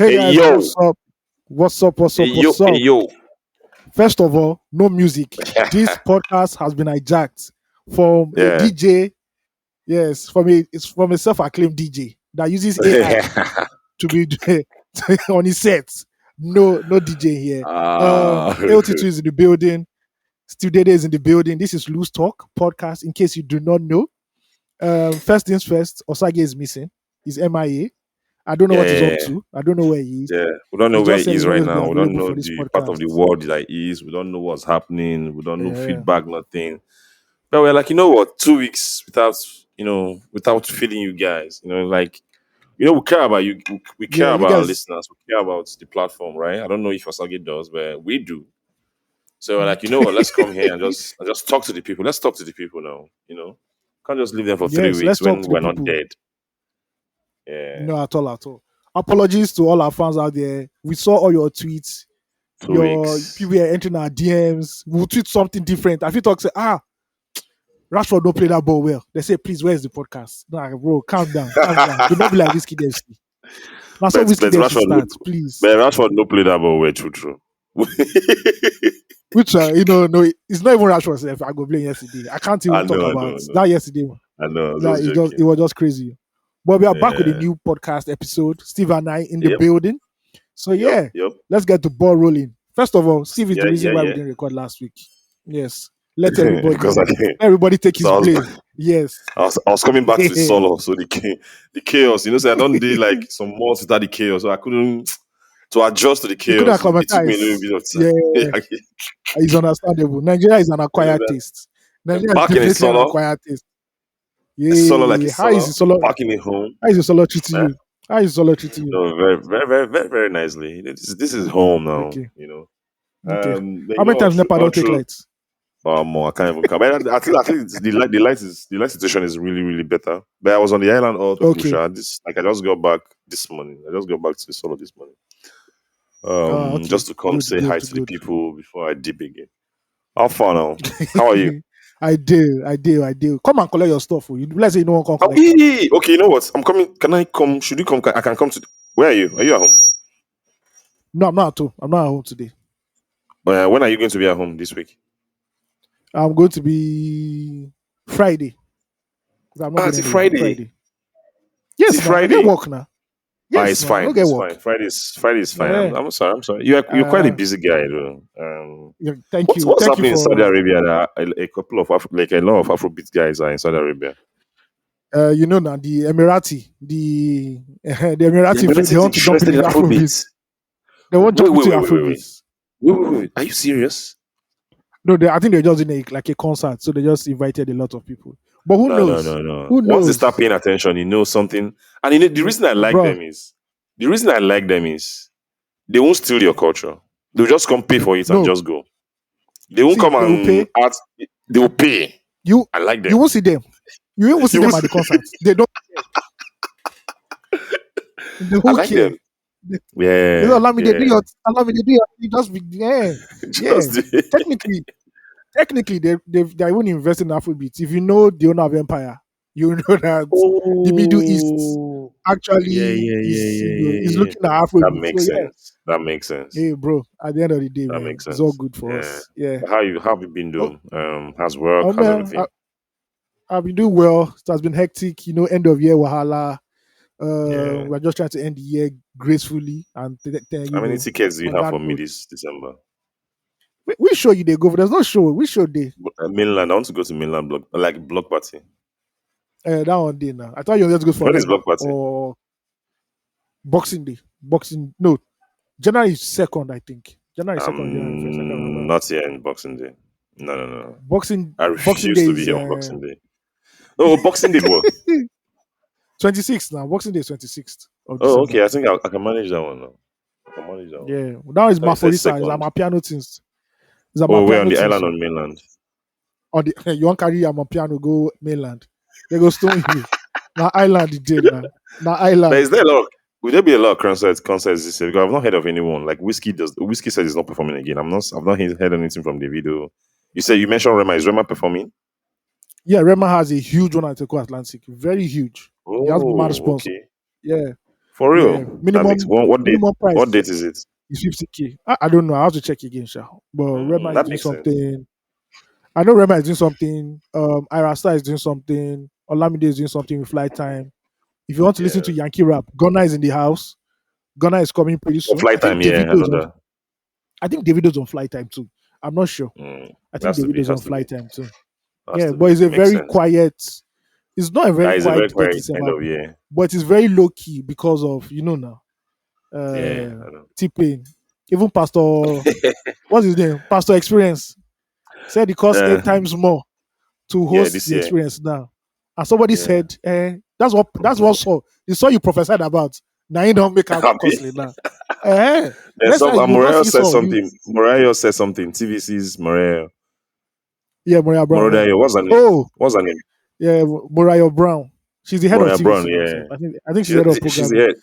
Hey Hey guys, yo, what's up? What's up? What's hey up? yo, What's hey up? yo. First of all, no music. This podcast has been hijacked from a Yeah. DJ. Yes, it's from a self-acclaimed DJ that uses AI to be on his sets. No DJ here. Ah, AOT2 is in the building. Steve Dede is in the building. This is Loose Talk podcast. In case you do not know, first things first, Osage is missing. He's MIA. I don't know yeah, what he's yeah, up yeah. to. I don't know where he is. Yeah. We don't know He where just he said is he's not right going to be now. We don't available know for this the part of the podcast. world that he is. We don't know what's happening. We don't know Yeah. feedback, nothing. But we're like, you know what? 2 weeks without feeding you guys. We care about you. We Yeah, care you about our guys. listeners. We care about the platform, right? I don't know if Osage does, but we do. So we're like, you know what? Let's come here and just talk to the people. Let's talk to the people now. Can't just leave them for three Yes, let's weeks talk when to the we're not people. dead. Yeah. No, at all. Apologies to all our fans out there. We saw all your tweets. 2 Your weeks. people are entering our DMs. We'll tweet something different. I feel talk say, Rashford don't play that ball well. They say, please, where's the podcast? No, bro, calm down. Do not be like Wizkid FC. Now, so Wizkid FC Rashford, starts, please. but Rashford no play that ball well, true. Which no, it's not even Rashford self. I go blame yesterday. I can't even talk about that yesterday. I know. I was That just joking. it was just crazy. But we are back with a Yeah. new podcast episode. Steve and I in the Yep. building. So yeah, Yep. let's get the ball rolling. First of all, Steve is the Yeah, reason yeah, why we yeah. didn't record last week. Yes. Let everybody Because everybody take his So I was- blame. Yes. I was coming back to the solo, so the chaos. So I don't do like some months without the chaos, so I couldn't to adjust to the You couldn't chaos. It took me a little acclimatize. bit of time. Yeah, it's understandable. Nigeria is an acquired taste. Nigeria is Back in a definitely an solo, acquired taste. a solo like a Yeah. How is the solo, solo? back in a home. How is the solo treating Eh? you? How is the solo treating you? No, very, very, very, very, very nicely. This is home now. Okay. But Okay. you How many know, times Nepa all don't take through. lights? More, I can't even come. But at least the light situation is really, really better. But I was on the island all through. Okay. I just got back this morning. I just got back to solo this morning. Okay. Just to come say hi to the Good. people before I dip again. How far now? How are you? I do. Come and collect your stuff. Let's say you don't want to Oh, collect it. okay, you know what? I'm coming. Can I come? Should you come? I can come to. Where are you? Are you at home? No, I'm not at home. I'm not at home today. When are you going to be at home this week? I'm going to be Friday. I'm not It's a going anywhere. Friday. Yes, It's man. I Friday. get work now. Yes, It's man. fine. I get It's work. fine. Friday is fine. Yeah. I'm sorry. You're quite a busy guy, though. Thank you. What's Thank happening you in for Saudi Arabia? A couple of like a lot of Afrobeat guys are in Saudi Arabia. now the Emirati, the Emirati, they want to jump into Afrobeats. They want to jump into Afrobeats. Wait. Are you serious? No, I think they're just doing a concert, so they just invited a lot of people. But who knows? No. Who Once knows? they start paying attention, you know something. And the reason I like them is they won't steal your culture. They'll just come pay for it and just go. They won't come and pay. They will pay. I like them. You won't see them. You won't see them at the concert. They don't care. They won't like care. them. Yeah. Allow me to do your. Just be Technically, they won't invest in Afrobeats. If you know the owner of Empire, you know that the Middle East actually is looking at Afrobeats. That makes sense. Hey, bro. At the end of the day, That man, makes sense. it's all good for us. Yeah. How have you been doing? How's work? How's everything? I've been doing well. It has been hectic. End of year wahala. We're just trying to end the year gracefully. And how many tickets do you have for me this December? Which show you they go for? There's no show. Which show they? Mainland. I want to go to mainland block party. That one day now. I thought you were just go for when is block party or Boxing Day. No, January 2nd, I think. January 2nd. January 1st. Not here in Boxing Day. No. I refuse to be here on Boxing Day. No, Boxing Day, bro. 26th now. Boxing Day is 26th. Oh, okay. I think I can manage that one now. Yeah. Now it's my Forisa. It's my piano things. We're on the island on mainland. You want to carry my piano go mainland? They go stone you. Now island it did now. Now island. But is there will there be a lot of concerts this year? Because I've not heard of anyone. Like Wizkid said he's not performing again. I've not heard anything from the video. You mentioned Rema. Is Rema performing? Yeah, Rema has a huge one at Eco Atlantic. Very huge. He has mad sponsor. Okay. Yeah. For Yeah, real. That makes minimum one. What date? minimum What price date is it? is 50K. I don't know. I have to check again, sha. But Rema is That doing makes sense. something. I know Rema is doing something. Irasta is doing something. Olamide is doing something with flight time. If you want to listen Yeah. to Yankee rap, Ghana is in the house. Ghana is coming pretty For soon. I flight think time, yeah, Davido is on. another. I think Davido's on flight time too. I'm not sure. I think Has to be. Davido's on Has to be. flight time too. Has Yeah, to but be. it's a Makes very sense. quiet. It's not a very That is a very quiet quiet 30 end December, of year. but it's very low key because of now. Yeah, I know. T-Pain. Even Pastor, what's his name? Pastor Experience said it costs Uh, 8 times more to yeah, host this the year. experience now. And somebody Yeah. said, that's what saw the saw you prophesied about. Now you don't make out Happy. costly now. Eh, There's next some. time you will not Morayo see said Saul. You something. Morayo said something. TVC's Morayo. yeah, Moria Brown. Yeah. Morayo. What's her name? Oh, What's her name? yeah, Morayo Brown. She's the head of Morayo Brown. TVC now. Yeah. So I think she's head of She's programming. here.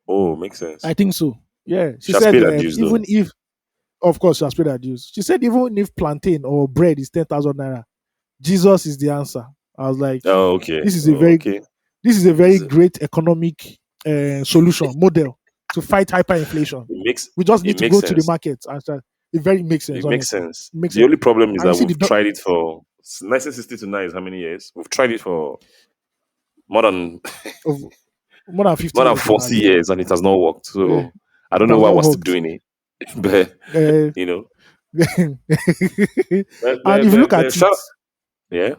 Oh, makes sense. I think so. Yeah. She She has said paid her dues though. even if of course she has paid her dues. She said even if plantain or bread is 10,000 naira, Jesus is the answer. I was like, Oh, okay. this is a Oh, very okay. this is a very Is it great economic solution model to fight hyperinflation. makes We just need it to makes go to the sense. market and start. It very makes sense, It makes honestly. sense. It makes The sense. only problem is And you that see we've tried it for 1960 to now is how many years? We've tried it for more than of more than 50 more than years now, 40 Abi. years and it has not worked. Yeah, So I don't it know has why not we're still worked. doing it. But Uh, you know. and But, if you look at it, shout, yeah.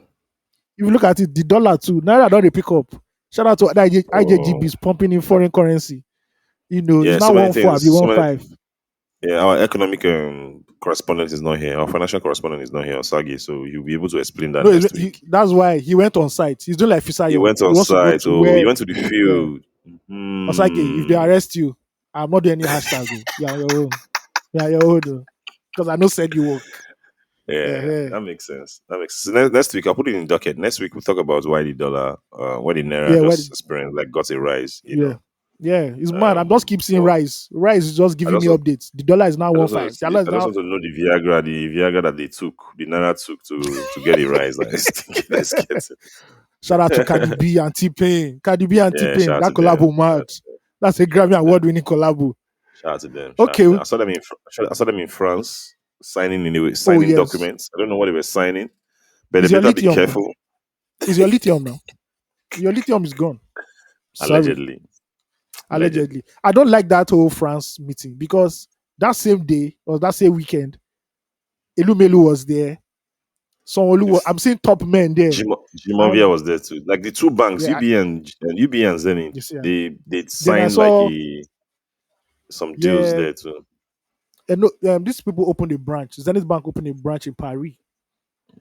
the dollar too, Naira don't dey pick up. Shout out to other Oh, IJGBs pumping in foreign currency. It's yeah, now so many 1.4, Abi things. So many 1.5. yeah, our economic correspondent is not here. Our financial correspondent is not here, Osagi. So you'll be able to explain that No, next week. that's why he went on site. He's doing like He Fisayo. went He on wants to go site. to Oh, he where, went to the yeah. field. Osage, if they Hmm. arrest you, I'm not doing any hashtag. Oh. Yeah, your own. Yeah, your own. Because I know said you work. Yeah, Yeah, that makes sense. That makes sense. Next week, I'll put it in the docket. Next week, we'll talk about why the dollar, why the naira yeah, what? just experienced like got a rise. Yeah, yeah. It's mad. I'm just keep seeing So rise. Rise is just I giving just me want, updates. The dollar is now I one just want to five. The see, dollar is I just now want to know the Viagra that they took, the naira took to get a rise. Let's get it. shout out to Cardi B and T-Pain. Cardi B and Yeah, T-Pain. shout out That to them. collabo mad. That's a Grammy award winning collabo. Shout out to them. Shout out to Okay. them. I saw them in France signing Oh signing yes. documents. I don't know what they were signing, but they Is your better be lithium now? careful. Is your lithium now? Your lithium is gone. Sorry. Allegedly, Allegedly. I don't like that whole France meeting because that same day or that same weekend, Elumelu was there. I'm seeing top men there. Jimovia And was there too. Like the two banks, yeah, UB and Zenith, you see, they then I signed like saw, some deals yeah, there too. and no, these people opened a branch. Zenith Bank opened a branch in Paris.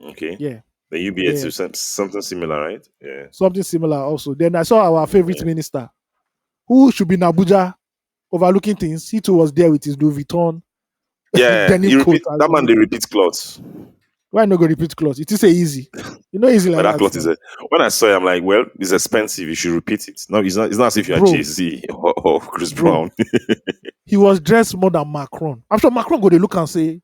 Okay, Yeah, the UBA yeah, too, something similar, right? Yeah, something similar also. Then I saw our favorite yeah. minister, who should be in Abuja, overlooking things. He too was there with his Louis Vuitton Yeah, denim you coat. repeat that man. They repeat clothes, Why not go repeat clothes? It is a easy. Easy but like that that cloth is now. a. When I saw it, I'm like, well, it's expensive. You should repeat it. No, it's not. It's not as if you are Jay Bro, Z or Chris bro, Brown. he was dressed more than Macron. I'm sure Macron go to look and say,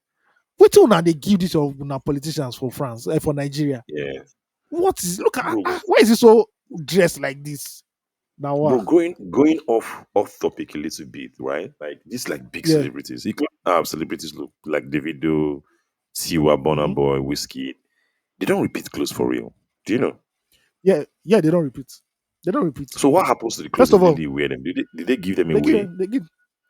wait till now they give this of politicians for France, for Nigeria. Yeah, What is look at bro. why is he so dressed like this? Now Bro, what? going off topic a little bit, right? Like these like big Yeah. celebrities. You could have celebrities look like Davido, Tiwa, Burna hmm Boy, Wizkid. They don't repeat clothes for real. Do you know? Yeah, they don't repeat. They don't repeat. So what happens to the clothes First of when all, they wear them? Did they give them they give away? them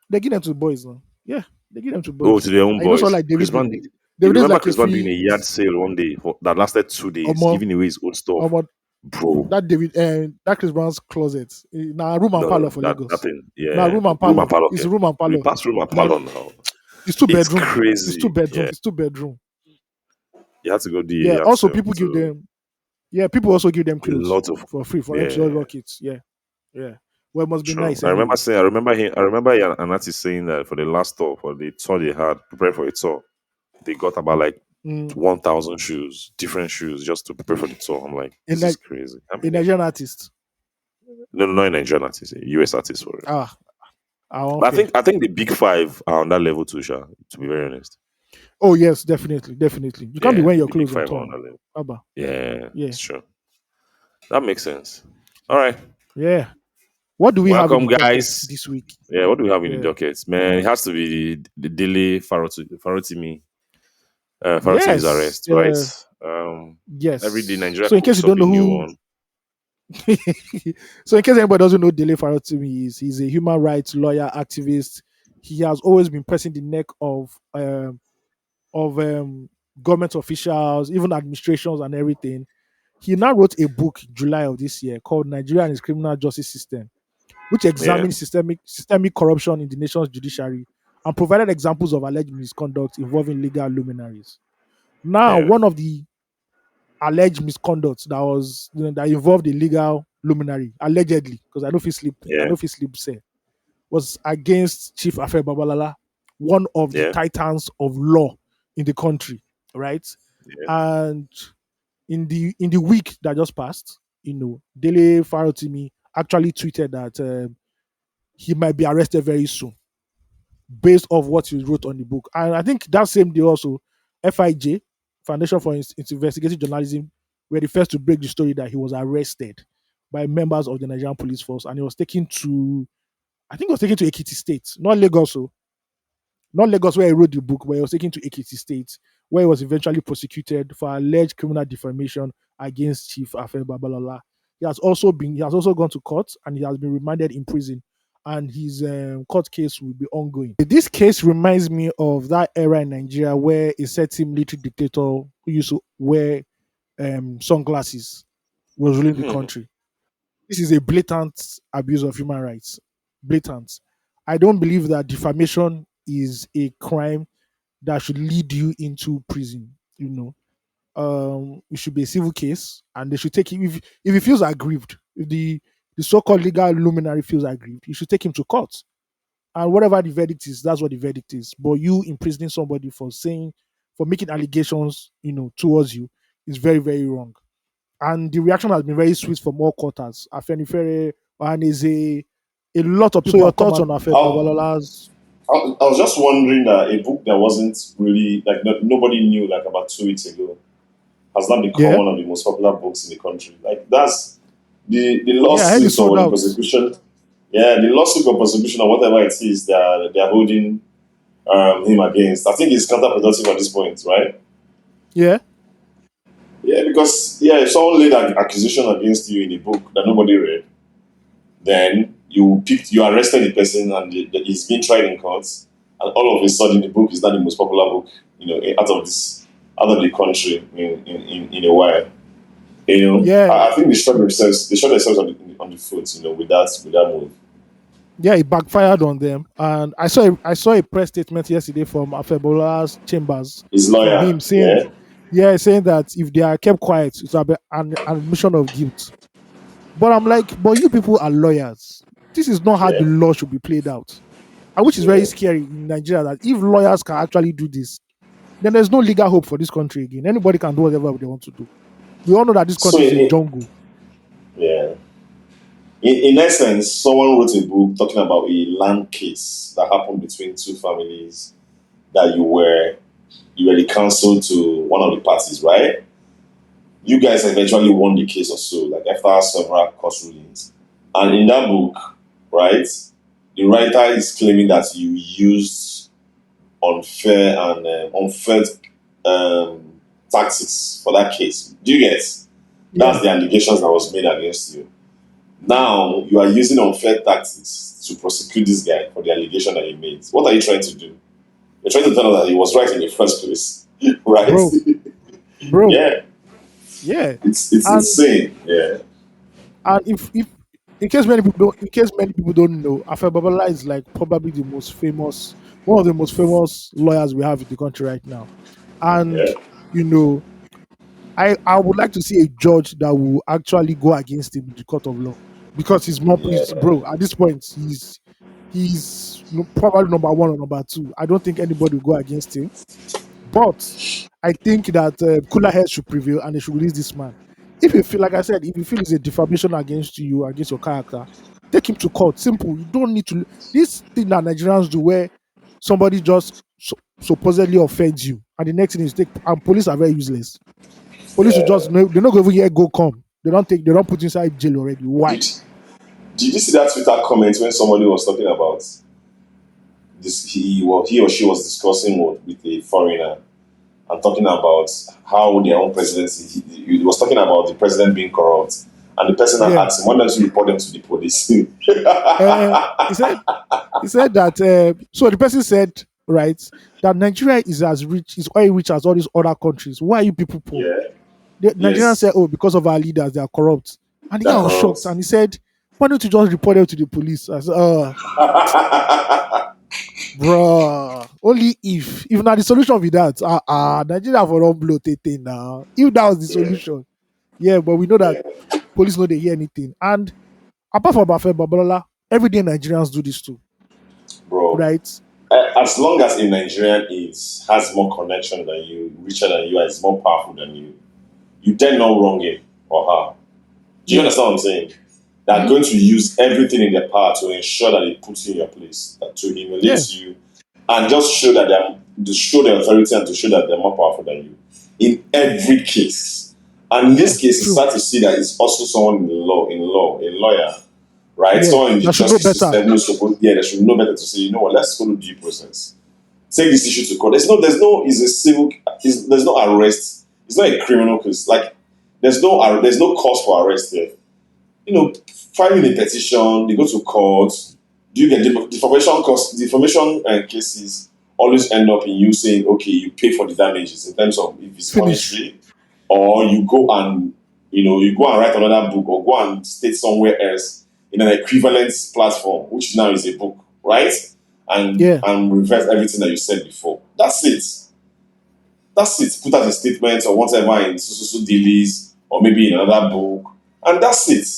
they give them to boys now. Yeah, they give them to Oh, to boys. their own And so boys. like Chris David Brown did. You David is remember like a Chris Brown doing a free yard sale one day that lasted 2 days, um, giving away his old stuff, um, bro. that David that Chris Brown's closet. Now room and No, parlor for that Lagos. thing, Now yeah, room and room and parlor. parlor. It's Okay, a room and we parlor. pass room and Like parlor now. it's two It's bedroom. It's two crazy. bedroom. Yeah, It's two bedroom. you have to go do a Yeah. yard Also, sale people give to them. Yeah, people also give them a clothes lot of for free for extra yeah. rockets. Yeah, yeah. Well, it must be True. nice anyway. I remember an artist saying that for the last tour, for the tour they had, prepared for a tour, they got about like Mm. 1,000 shoes, different shoes, just to prepare for the tour. I'm like, A, this is Ni- crazy. I a mean, Nigerian artist. no, not a Nigerian artist, a US artist for it. I don't But fear. I think the big five are on that level too, Sha, to be very honest. Oh yes, definitely, definitely. You can't be Yeah, wearing your the big clothes on five are tour on now. that level. Abba. Yeah, Yeah, it's true. That makes sense. All right. yeah. What do we have in Welcome, the docket guys. this week? Yeah, what do we have in the Yeah. docket? Man, it has to be the Dele Farotimi. Farotimi's Yes. arrest, right? Every day Yes. Nigeria So in case you cooks up don't a know new who, one. so in case anybody doesn't know Dele Farotimi is, he's a human rights lawyer activist. He has always been pressing the neck of government officials, even administrations and everything. He now wrote a book in July of this year called Nigeria and its Criminal Justice System, which Yeah, examines systemic corruption in the nation's judiciary and provided examples of alleged misconduct involving legal luminaries. Now, yeah, one of the alleged misconduct that was that involved a legal luminary, allegedly, because I yeah, don't feel sleep say, was against Chief Afe Babalala, one of the yeah, titans of law in the country, right? yeah. And in the week that just passed, Dele Farotimi actually tweeted that he might be arrested very soon, based off what he wrote on the book. And I think that same day also, FIJ, Foundation for Investigative Journalism, were the first to break the story that he was arrested by members of the Nigerian police force, and he was taken to, I think, he was taken to Ekiti State, not Lagos, not Lagos where he wrote the book, but he was taken to Ekiti State, where he was eventually prosecuted for alleged criminal defamation against Chief Afe Babalola. He has also gone to court, and he has been remanded in prison, and his court case will be ongoing. This case reminds me of that era in Nigeria where a certain military dictator who used to wear sunglasses was ruling the country. This is a blatant abuse of human rights. Blatant. I don't believe that defamation is a crime that should lead you into prison. It should be a civil case, and they should take him if he feels aggrieved. If the so-called legal luminary feels aggrieved, you should take him to court. And whatever the verdict is, that's what the verdict is. But you imprisoning somebody for making allegations, towards you is very, very wrong. And the reaction has been very sweet from all quarters. Afenifere, Ohaneze, a lot of So people your have come thoughts out. on Afe I, Babalola's? I was just wondering that a book that wasn't really like nobody knew like about 2 weeks ago has now become Yeah, one of the most popular books in the country. Like that's the yeah, I heard it lawsuit sold or the out. prosecution. Yeah, the lawsuit or prosecution or whatever it is they're holding him against. I think it's counterproductive at this point, right? Yeah, Yeah, because if someone laid an accusation against you in a book that nobody read, then you arrested the person and he's being tried in court, and all of a sudden the book is not the most popular book, out of the country in a while. yeah, I think they shot themselves on the foot, with that move. yeah. It backfired on them, and I saw a press statement yesterday from Afebola's chambers, His from lawyer, him saying, yeah, yeah, saying that if they are kept quiet, it's an admission of guilt. But I'm like, but you people are lawyers. This is not how the yeah, law should be played out. And which is very yeah. scary in Nigeria, that if lawyers can actually do this, then there's no legal hope for this country again. Anybody can do whatever they want to do. We all know that this So, country is a jungle. yeah, in essence, someone wrote a book talking about a land case that happened between two families that you were the counsel to one of the parties, right? You guys eventually won the case or so, like after several court rulings. And in that book, right, the writer is claiming that you used unfair tactics for that case. Do you get? Yeah. That's the allegations that was made against you. Now you are using unfair tactics to prosecute this guy for the allegation that he made. What are you trying to do? You're trying to tell us that he was right in the first place, right? Bro, bro. Yeah, Yeah. it's And insane. Yeah, if in case many people don't know, Afe Babala is like probably one of the most famous lawyers we have in the country right now. And yeah, you know, I would like to see a judge that will actually go against him in the court of law, because yeah. bro, at this point probably number one or number two. I don't think anybody will go against him, but I think that cooler heads should prevail and they should release this man. If you feel, like I said, if you feel it's a defamation against you, against your character, take him to court. Simple. You don't need to. This thing that Nigerians do, where somebody just supposedly offends you, and the next thing is and police are very useless. Police will just, they're not going to even hear go come. They don't put you inside jail already. Why? Did Did you see that Twitter comment when somebody was talking about this? He or she was discussing with a foreigner and talking about how their own presidency. He was talking about the president being corrupt, and the person had Yeah. asked him, "Why don't you report them to the police?" He said that. So the person said, right, that Nigeria is oil rich as all these other countries. Why are you people poor? Yeah. The Nigerians Yes. said, oh, because of our leaders, they are corrupt. And the That guy was corrupt. shocked and he said, why don't you just report them to the police? I said, bruh, only if not the solution with that, Nigeria for don't blow thing now. If that was the Yeah. solution, yeah, but we know that Yeah. police know they hear anything. And apart from Bafe Babalola, everyday Nigerians do this too, Bro. right? As long as a Nigerian has more connection than you, richer than you, and is more powerful than you dare not wrong him or her. Do you understand what I'm saying? They're Mhm. going to use everything in their power to ensure that they put you in your place, to humiliate you, and just show that to show their authority and to show that they're more powerful than you. In every case. And in this case, you true. start to see that it's also someone a lawyer, right? Yeah, Someone in the that should know justice better. system who's supposed, they should know better to say, you know what, let's follow due process. Take this issue to court. There's no arrest. It's not a criminal case. Like there's no cause for arrest here. Filing a petition, they go to court. Do you get defamation cases always end up in you saying, okay, you pay for the damages in terms of if it's monetary, or you go and write another book or go and state somewhere else in an equivalent platform, which now is a book, right? And reverse everything that you said before. That's it. Put out a statement or whatever in so dealies or maybe in another book, and that's it.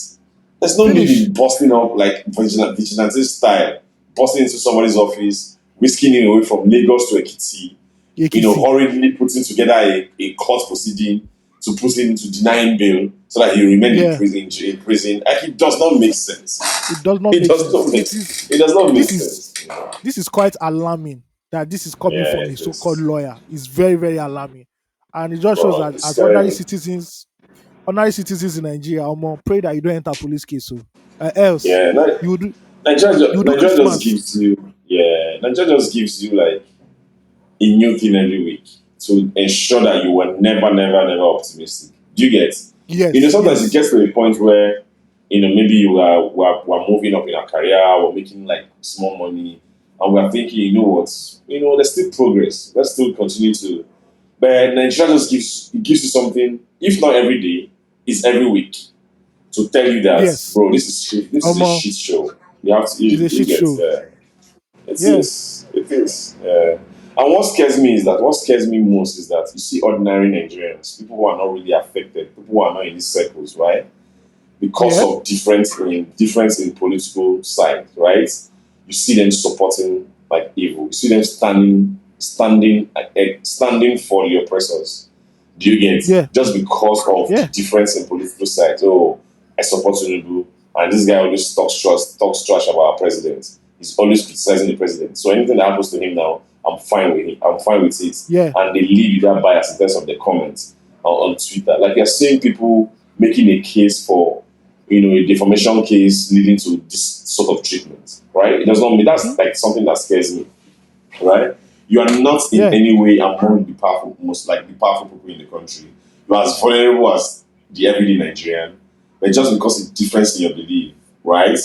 There's no need in busting up like vigilante style, busting into somebody's office, whisking him away from Lagos to Ekiti, hurriedly putting together a court proceeding to put him to deny him bail so that he remain in prison. Like, it does not make sense. It does not make sense. It does not make sense. This is quite alarming that this is coming from a so-called lawyer. It's very, very alarming. And it just shows that as ordinary citizens in Nigeria, pray that you don't enter police case. So else you would do. Nigeria just gives you like a new thing every week to ensure that you were never optimistic. Do you get? Yes. Sometimes it gets to a point where maybe we're moving up in our career, we're making like small money, and we're thinking, there's still progress. Let's still continue to. But Nigeria just gives you something, if not every day, it's every week, to tell you that, bro, this is shit. This is a shit show. You have to. It's a shit show. It is. And what scares me most is that you see ordinary Nigerians, people who are not really affected, people who are not in these circles, right? Because of difference in political side, right? You see them supporting like evil. You see them standing for the oppressors. Do you get? Just because of the difference in political sides. Oh, I support Tinubu, and this guy always talks trash about our president. He's always criticizing the president. So anything that happens to him now, I'm fine with it. And they leave that bias in terms of the comments on Twitter. Like, you're seeing people making a case for, a defamation case leading to this sort of treatment, right? It does not mean that's like something that scares me, right? You are not in any way among the powerful people in the country. You are as vulnerable as the everyday Nigerian, but just because of difference in your belief, right?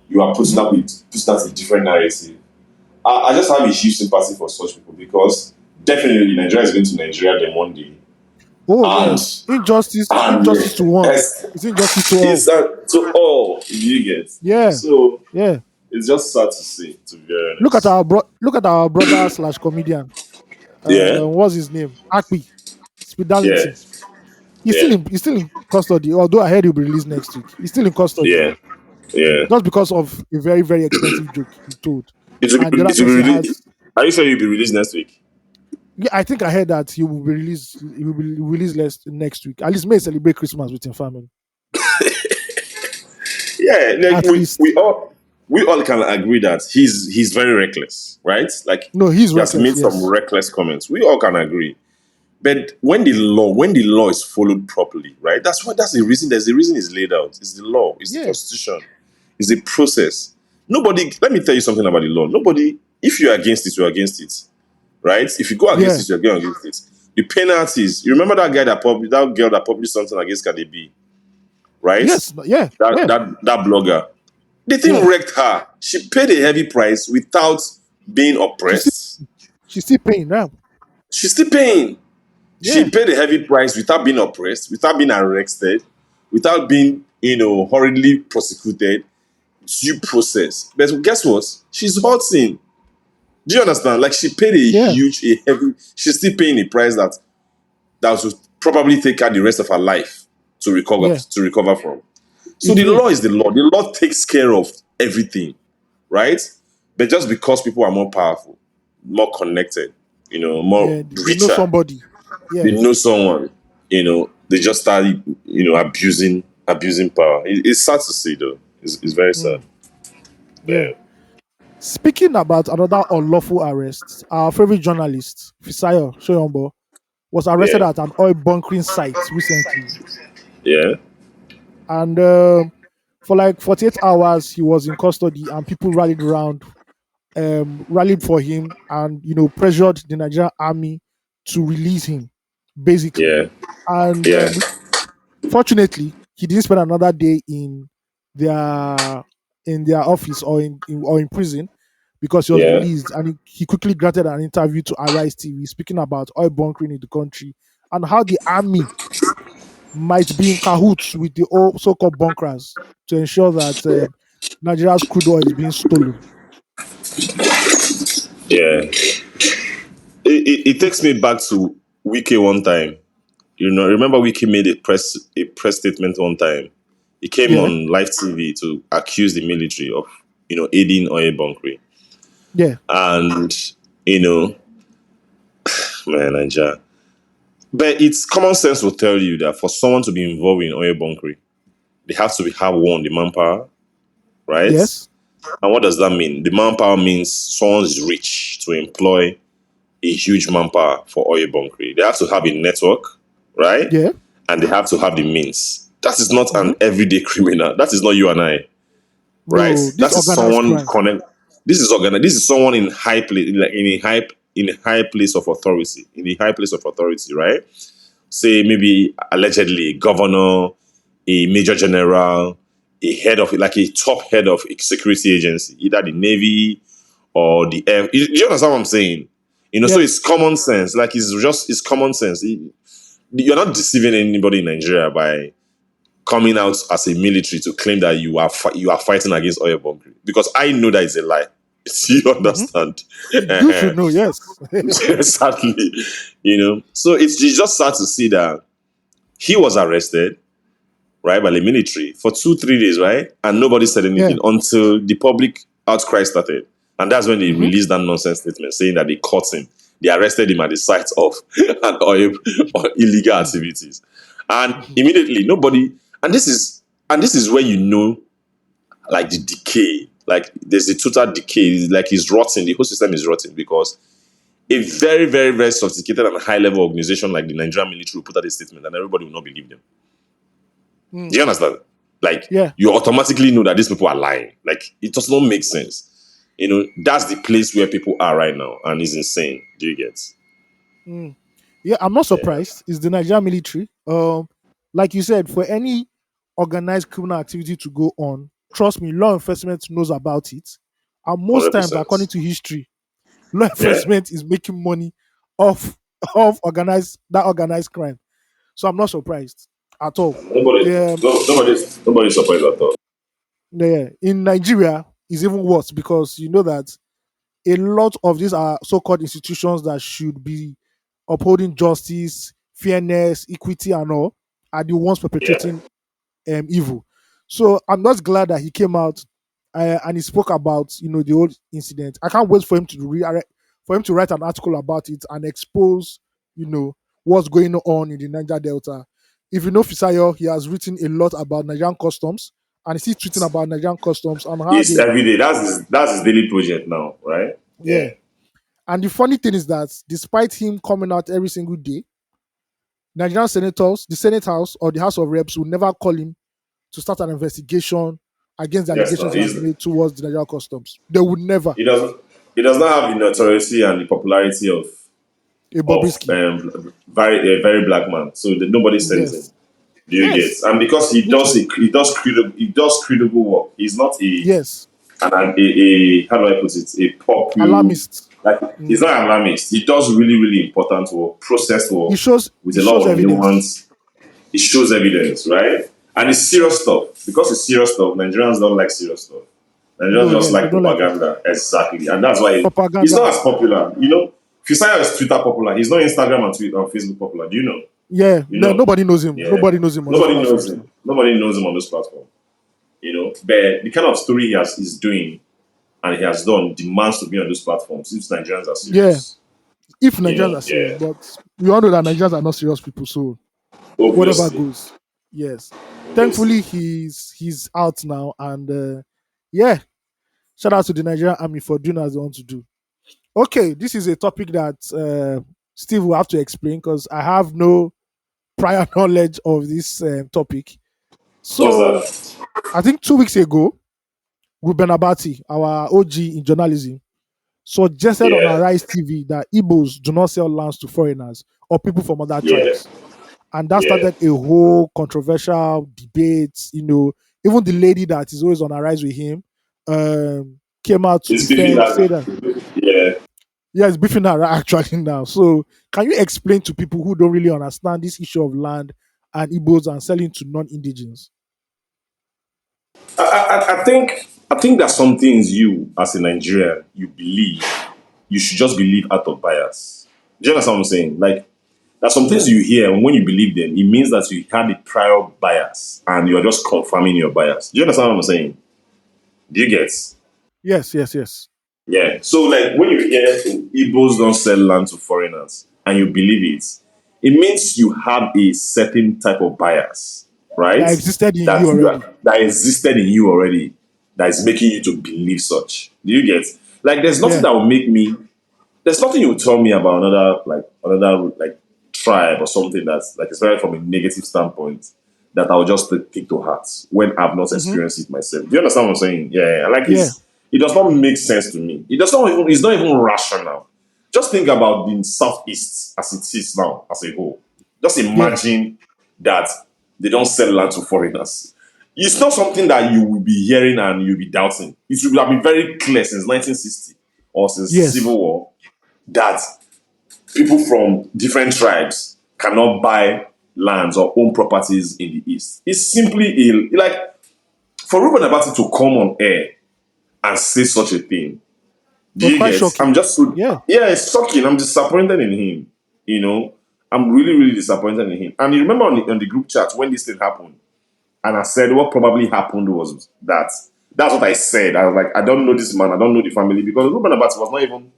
You are putting out a different narrative. I just have a huge sympathy for such people because definitely Nigeria is going to Nigeria then one day. Injustice to one. It's injustice to all. It's to all. You get. So it's just sad to see. To be honest. Look at our brother / comedian. What's his name? Ekpa. Speed Darlington. He's still in custody. Although I heard he'll be released next week. He's still in custody. Yeah. Just because of a very, very expensive joke he told. Are you sure you'll be released next week? Yeah, I think I heard that he will be released next week. At least may celebrate Christmas with his family. Like we all can agree that he's very reckless, right? Like, no, he has made some reckless comments. We all can agree. But when the law is followed properly, right? That's the reason. There's the reason it's laid out. It's the law. It's the constitution. It's a process. Nobody, let me tell you something about the law. Nobody, if you're against it, you're against it. Right? If you go against Yeah. it, you're going against it. The penalties, you remember that girl that published something against Cardi B, right? Yes. Yeah. Yeah. That blogger. The thing Yeah. wrecked her. She paid a heavy price without being She's still, oppressed. she's still paying now. She's still paying. Yeah. She paid a heavy price without being oppressed, without being arrested, without being, horribly prosecuted. Due process. But guess what? She's hurting. Do you understand? Like, she paid Yeah. a heavy. She's still paying a price that would probably take her the rest of her life to recover Yeah. from. So It the will. law is the law. The law takes care of everything, right? But just because people are more powerful, more connected, more Yeah. They know richer, somebody. Yeah. they know someone, they just start, abusing power. It's sad to see, though. It's very sad. Yeah. Speaking about another unlawful arrest, our favorite journalist, Fisayo Soyombo, was arrested Yeah. at an oil bunkering site recently. Yeah. And for like 48 hours, he was in custody, and people rallied around, rallied for him, and pressured the Nigerian army to release him, basically. Yeah. And Yeah. fortunately, he didn't spend another day in their office or in prison, because he was Yeah. released, and he quickly granted an interview to Arise TV, speaking about oil bunkering in the country and how the army might be in cahoots with the so-called bunkers to ensure that Nigeria's crude oil is being stolen. Yeah. It takes me back to Wiki one time. Remember Wiki made a press statement one time. He came Yeah, on live TV to accuse the military of, aiding oil bunkering. yeah, And, man, Nigeria. But it's common sense will tell you that for someone to be involved in oil bunkering, they have to have the manpower, right? yes, And what does that mean? The manpower means someone is rich to employ a huge manpower for oil bunkering. They have to have a network, right? yeah. And they have to have the means. That is not Mhm. an everyday criminal. That is not you and I, right? No, this That is organized someone crime. connect. This is organized. This is someone in high place, like in a high place of authority. In a high place of authority, right? Say maybe allegedly a governor, a major general, a head of like a top head of a security agency, either the Navy or the Air. Do you understand what I'm saying? So Yeah. it's common sense. Like it's common sense. You're not deceiving anybody in Nigeria by coming out as a military to claim that you are fighting against oil bunkering, because I know that is a lie. You understand? You should know, yes. Exactly. So it's just sad to see that he was arrested, right, by the military for 2-3 days, right, and nobody said anything until the public outcry started, and that's when they released that nonsense statement saying that they caught him, they arrested him at the site of an oil or illegal activities, and immediately nobody. And this is where like the decay, like there's a total decay, like he's rotten. The whole system is rotten because a very, very, very sophisticated and high-level organization like the Nigerian military will put out a statement and everybody will not believe them. Do you understand? Like, Yeah. you automatically know that these people are lying. Like, it does not make sense. That's the place where people are right now, and it's insane. Do you get? Yeah, I'm not surprised. It's the Nigerian military. Like you said, for any organized criminal activity to go on, trust me, law enforcement knows about it. And most times, 100%. according to history, law Yeah. enforcement is making money off organized crime. So I'm not surprised at all. Nobody's surprised at all. Yeah, in Nigeria, it's even worse, because you know that a lot of these are so-called institutions that should be upholding justice, fairness, equity, and all, are the ones perpetrating evil. So I'm just glad that he came out and he spoke about the old incident. I can't wait for him to write an article about it and expose what's going on in the Niger Delta. If you know Fisayo, he has written a lot about Nigerian customs, and he's tweeting about Nigerian customs and how It's they every day. That's his daily project now, right? yeah. And the funny thing is that despite him coming out every single day, Nigerian senators, the Senate House or the House of Reps will never call him to start an investigation against the Yes, allegations he has made towards the Nigerian customs. They would never. He does not have the notoriety and the popularity of A Bobrisky. a very black man. So nobody sends him. Yes. Do you get? And because he does Literally. he does credible work. He's not Yes. a how do I put it? A popular Alarmist. he's not an alarmist. He does really, really important work, processed work with a lot of evidence. nuance. It shows evidence, right? And it's serious stuff. Because it's serious stuff, Nigerians don't like serious stuff. Nigerians just like propaganda. Exactly. And that's why he's not as popular. You know, if you say he's Twitter popular, he's not Instagram and Facebook popular. Do you know? Yeah. Nobody knows him. Yeah. Nobody knows him. Nobody knows him. Nobody knows him on this platform. You know, but the kind of story he's doing and he has done demands to be on those platforms if Nigerians are serious. Yeah. If Nigerians are serious, but we all know that Nigerians are not serious people, so obviously. Whatever goes. Yes. Thankfully, he's out now, and shout out to the Nigerian army for doing as they want to do. Okay, this is a topic that Steve will have to explain because I have no prior knowledge of this topic. So, I think 2 weeks ago, Ruben Abati, our OG in journalism, suggested on Arise TV that Igbos do not sell lands to foreigners or people from other tribes. And that started a whole controversial debate. You know, even the lady that is always on Arise with him came out to defend, say that. Yeah, it's beefing her actually now. So, can you explain to people who don't really understand this issue of land and Igbos and selling to non-indigenes? I think there's some things you, as a Nigerian, you believe. You should just believe out of bias. Do you understand what I'm saying? Like, there's some things you hear, and when you believe them, it means that you had a prior bias, and you're just confirming your bias. Do you understand what I'm saying? Do you get? Yes. Yeah. So, like, when you hear Igbos don't sell land to foreigners, and you believe it, it means you have a certain type of bias, right? That existed in you already. That existed in you already. That is making you to believe such. Do you get? Like, there's nothing that will make me. There's nothing you will tell me about another tribe or something that's like, especially from a negative standpoint, that I'll just take to heart when I've not experienced it myself. Do you understand what I'm saying? Yeah. It does not make sense to me. It's not even rational. Just think about the Southeast as it is now, as a whole. Just imagine that they don't sell land to foreigners. It's not something that you will be hearing and you'll be doubting. It should have been very clear since 1960 or since the Civil War that people from different tribes cannot buy lands or own properties in the East. It's simply like for Ruben Abati to come on air and say such a thing. I'm just so it's shocking. I'm disappointed in him. You know, I'm really, really disappointed in him. And you remember on the group chat when this thing happened, and I said what probably happened was that. That's what I said. I was like, I don't know this man. I don't know the family because Ruben Abati was not even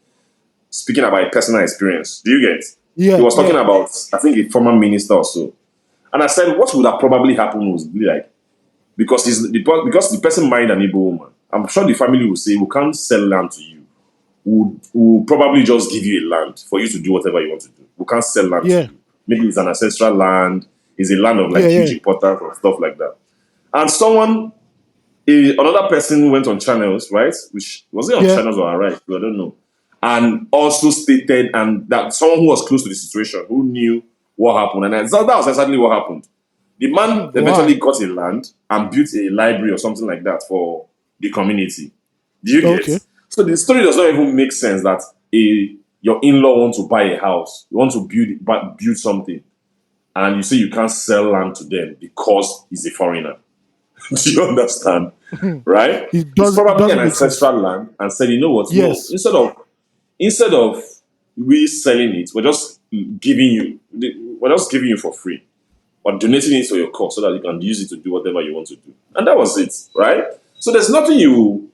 speaking about a personal experience. Do you get? Yeah. He was talking about, I think, a former minister or so. And I said, what would have probably happened was like, because the person married an Igbo woman, I'm sure the family will say, we can't sell land to you. We'll probably just give you a land for you to do whatever you want to do. We can't sell land to you. Maybe it's an ancestral land, it's a land of like huge importance or stuff like that. And another person went on channels, right? Which was it on channels or Arise? I don't know. And also stated, and that someone who was close to the situation, who knew what happened, and that was exactly what happened. The man eventually got a land and built a library or something like that for the community. Do you get? So the story does not even make sense that your in-law wants to buy a house, you want to build something, and you say you can't sell land to them because he's a foreigner. Do you understand? Right? He's probably an ancestral land and said, you know what? Yes. No, instead of we selling it, we're just giving you for free. Or donating it to your cause so that you can use it to do whatever you want to do. And that was it, right? So there's nothing you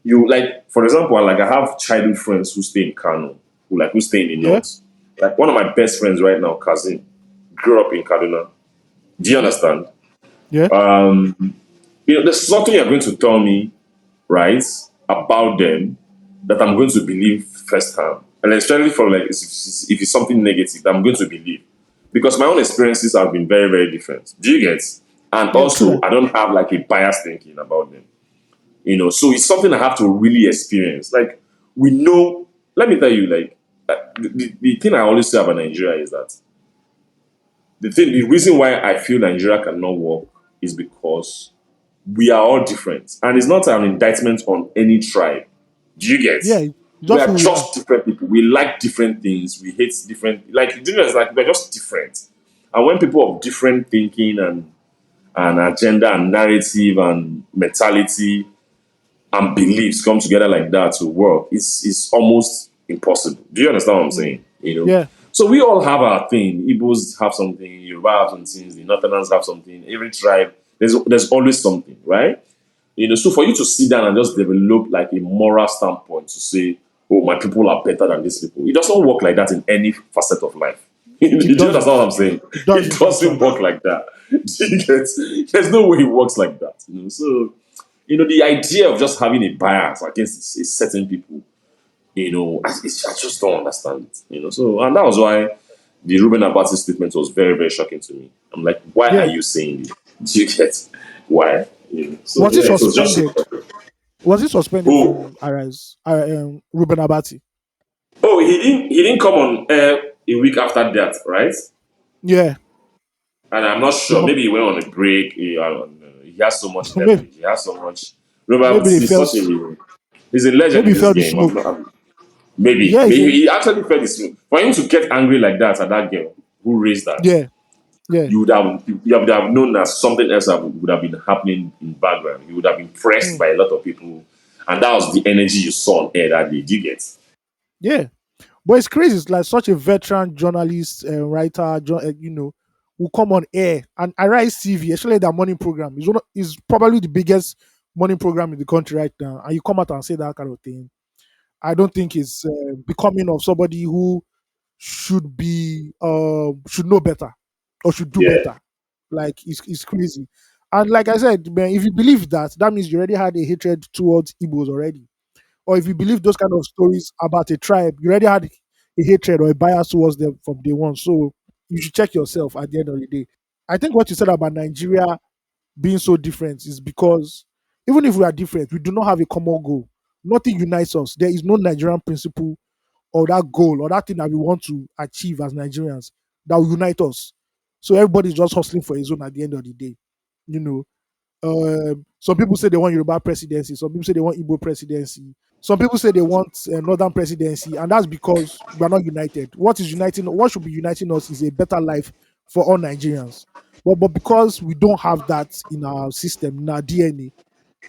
like, for example, like I have childhood friends who stay in Kano, who stay in the north. Like one of my best friends right now, Kazim, grew up in Kaduna. Do you understand? Yeah. There's something you're going to tell me, right, about them that I'm going to believe firsthand. And especially for like, if it's something negative, that I'm going to believe. Because my own experiences have been very, very different. Do you get? And also, I don't have like a biased thinking about them. So it's something I have to really experience. Like, we know, let me tell you, like, the thing I always say about Nigeria is that the reason why I feel Nigeria cannot work is because we are all different. And it's not an indictment on any tribe. Do you get? Yeah, We just are who we are. just different people. We like different things. We hate different, like, like we're just different. And when people of different thinking and agenda and narrative and mentality and beliefs come together like that to work, it's almost impossible. Do you understand what I'm saying? Yeah, So we all have our thing. Igbos have something, Yoruba have some things, the Northerners have something. Every tribe, there's always something, right? So for you to sit down and just develop like a moral standpoint to say, oh, my people are better than these people, it doesn't work like that in any facet of life. Do it you understand doesn't. what I'm saying? It It doesn't doesn't actually. work like that. Do you get? There's no way it works like that. So the idea of just having a bias against a certain people, I just don't understand it. So, and that was why the Ruben Abati statement was very, very shocking to me. I'm like, why are Yeah. you saying this? Do you get why? So Was he yeah, it was just so suspended? shocking. Was he suspended Oh, from Arise? Ruben Abati. oh, he didn't come on air a week after that, right? Yeah. And I'm not He sure. mu- Maybe he went on a break. I don't know. He has so much maybe leverage. He has so much. Robert maybe they is felt such a he's a legend maybe in he this felt the game. smoke. Maybe, Yeah, he maybe said he actually felt this. For him to get angry like that at that girl who raised that, yeah, yeah. you would have known that something else would have been happening in background. You would have been pressed Mm, by a lot of people, and that was the energy you saw on air that day. Do you get? yeah. But it's crazy. It's like such a veteran journalist, writer, will come on air and Arise TV, especially their morning program, is probably the biggest morning program in the country right now. And you come out and say that kind of thing. I don't think it's becoming of somebody who should know better or should do Yeah, better. Like it's crazy. And like I said, man, if you believe that, that means you already had a hatred towards Igbos already. Or if you believe those kind of stories about a tribe, you already had a hatred or a bias towards them from day one. So you should check yourself at the end of the day. I think what you said about Nigeria being so different is because even if we are different, we do not have a common goal. Nothing unites us. There is no Nigerian principle or that goal or that thing that we want to achieve as Nigerians that will unite us. So everybody's just hustling for his own at the end of the day. You know, some people say they want Yoruba presidency. Some people say they want Igbo presidency. Some people say they want Northern presidency, and that's because we are not united. What is uniting? What should be uniting us is a better life for all Nigerians. But because we don't have that in our system, in our DNA,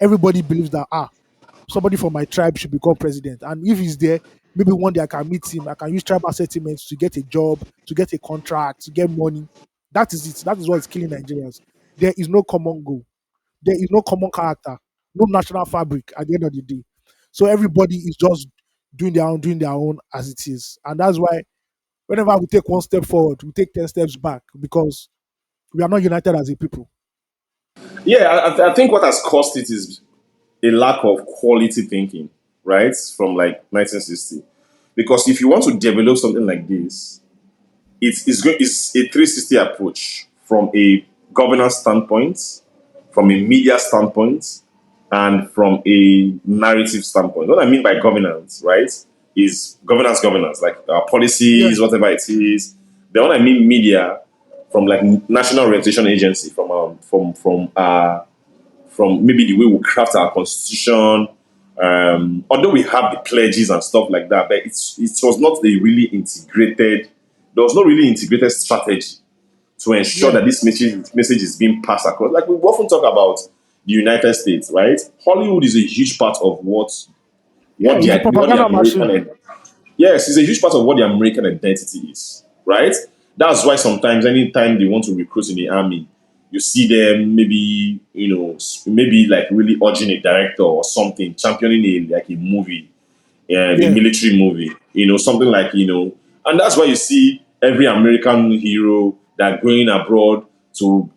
everybody believes that somebody from my tribe should become president. And if he's there, maybe one day I can meet him. I can use tribal settlements to get a job, to get a contract, to get money. That is it. That is what's killing Nigerians. There is no common goal. There is no common character, no national fabric at the end of the day. So everybody is just doing their own as it is. And that's why whenever we take one step forward, we take 10 steps back because we are not united as a people. yeah. I think what has caused it is a lack of quality thinking, right? From like 1960. Because if you want to develop something like this, it's a 360 approach from a governance standpoint, from a media standpoint, and from a narrative standpoint. What I mean by governance, right, is governance, like Yeah, policies, whatever it is. Then what I mean media, from like National Representation Agency, from maybe the way we craft our constitution. Although we have the pledges and stuff like that, but it was not a really integrated. There was no really integrated strategy to ensure yeah, that this message is being passed across. Like we often talk about the United States, right? Hollywood is a huge part of yeah. It's a what the propaganda machine. American yes, it's a huge part of what the American identity is, right? That's why sometimes, anytime they want to recruit in the army, you see them maybe, maybe like really urging a director or something, championing a movie, a Yeah, military movie, something like, and that's why you see every American hero that going abroad to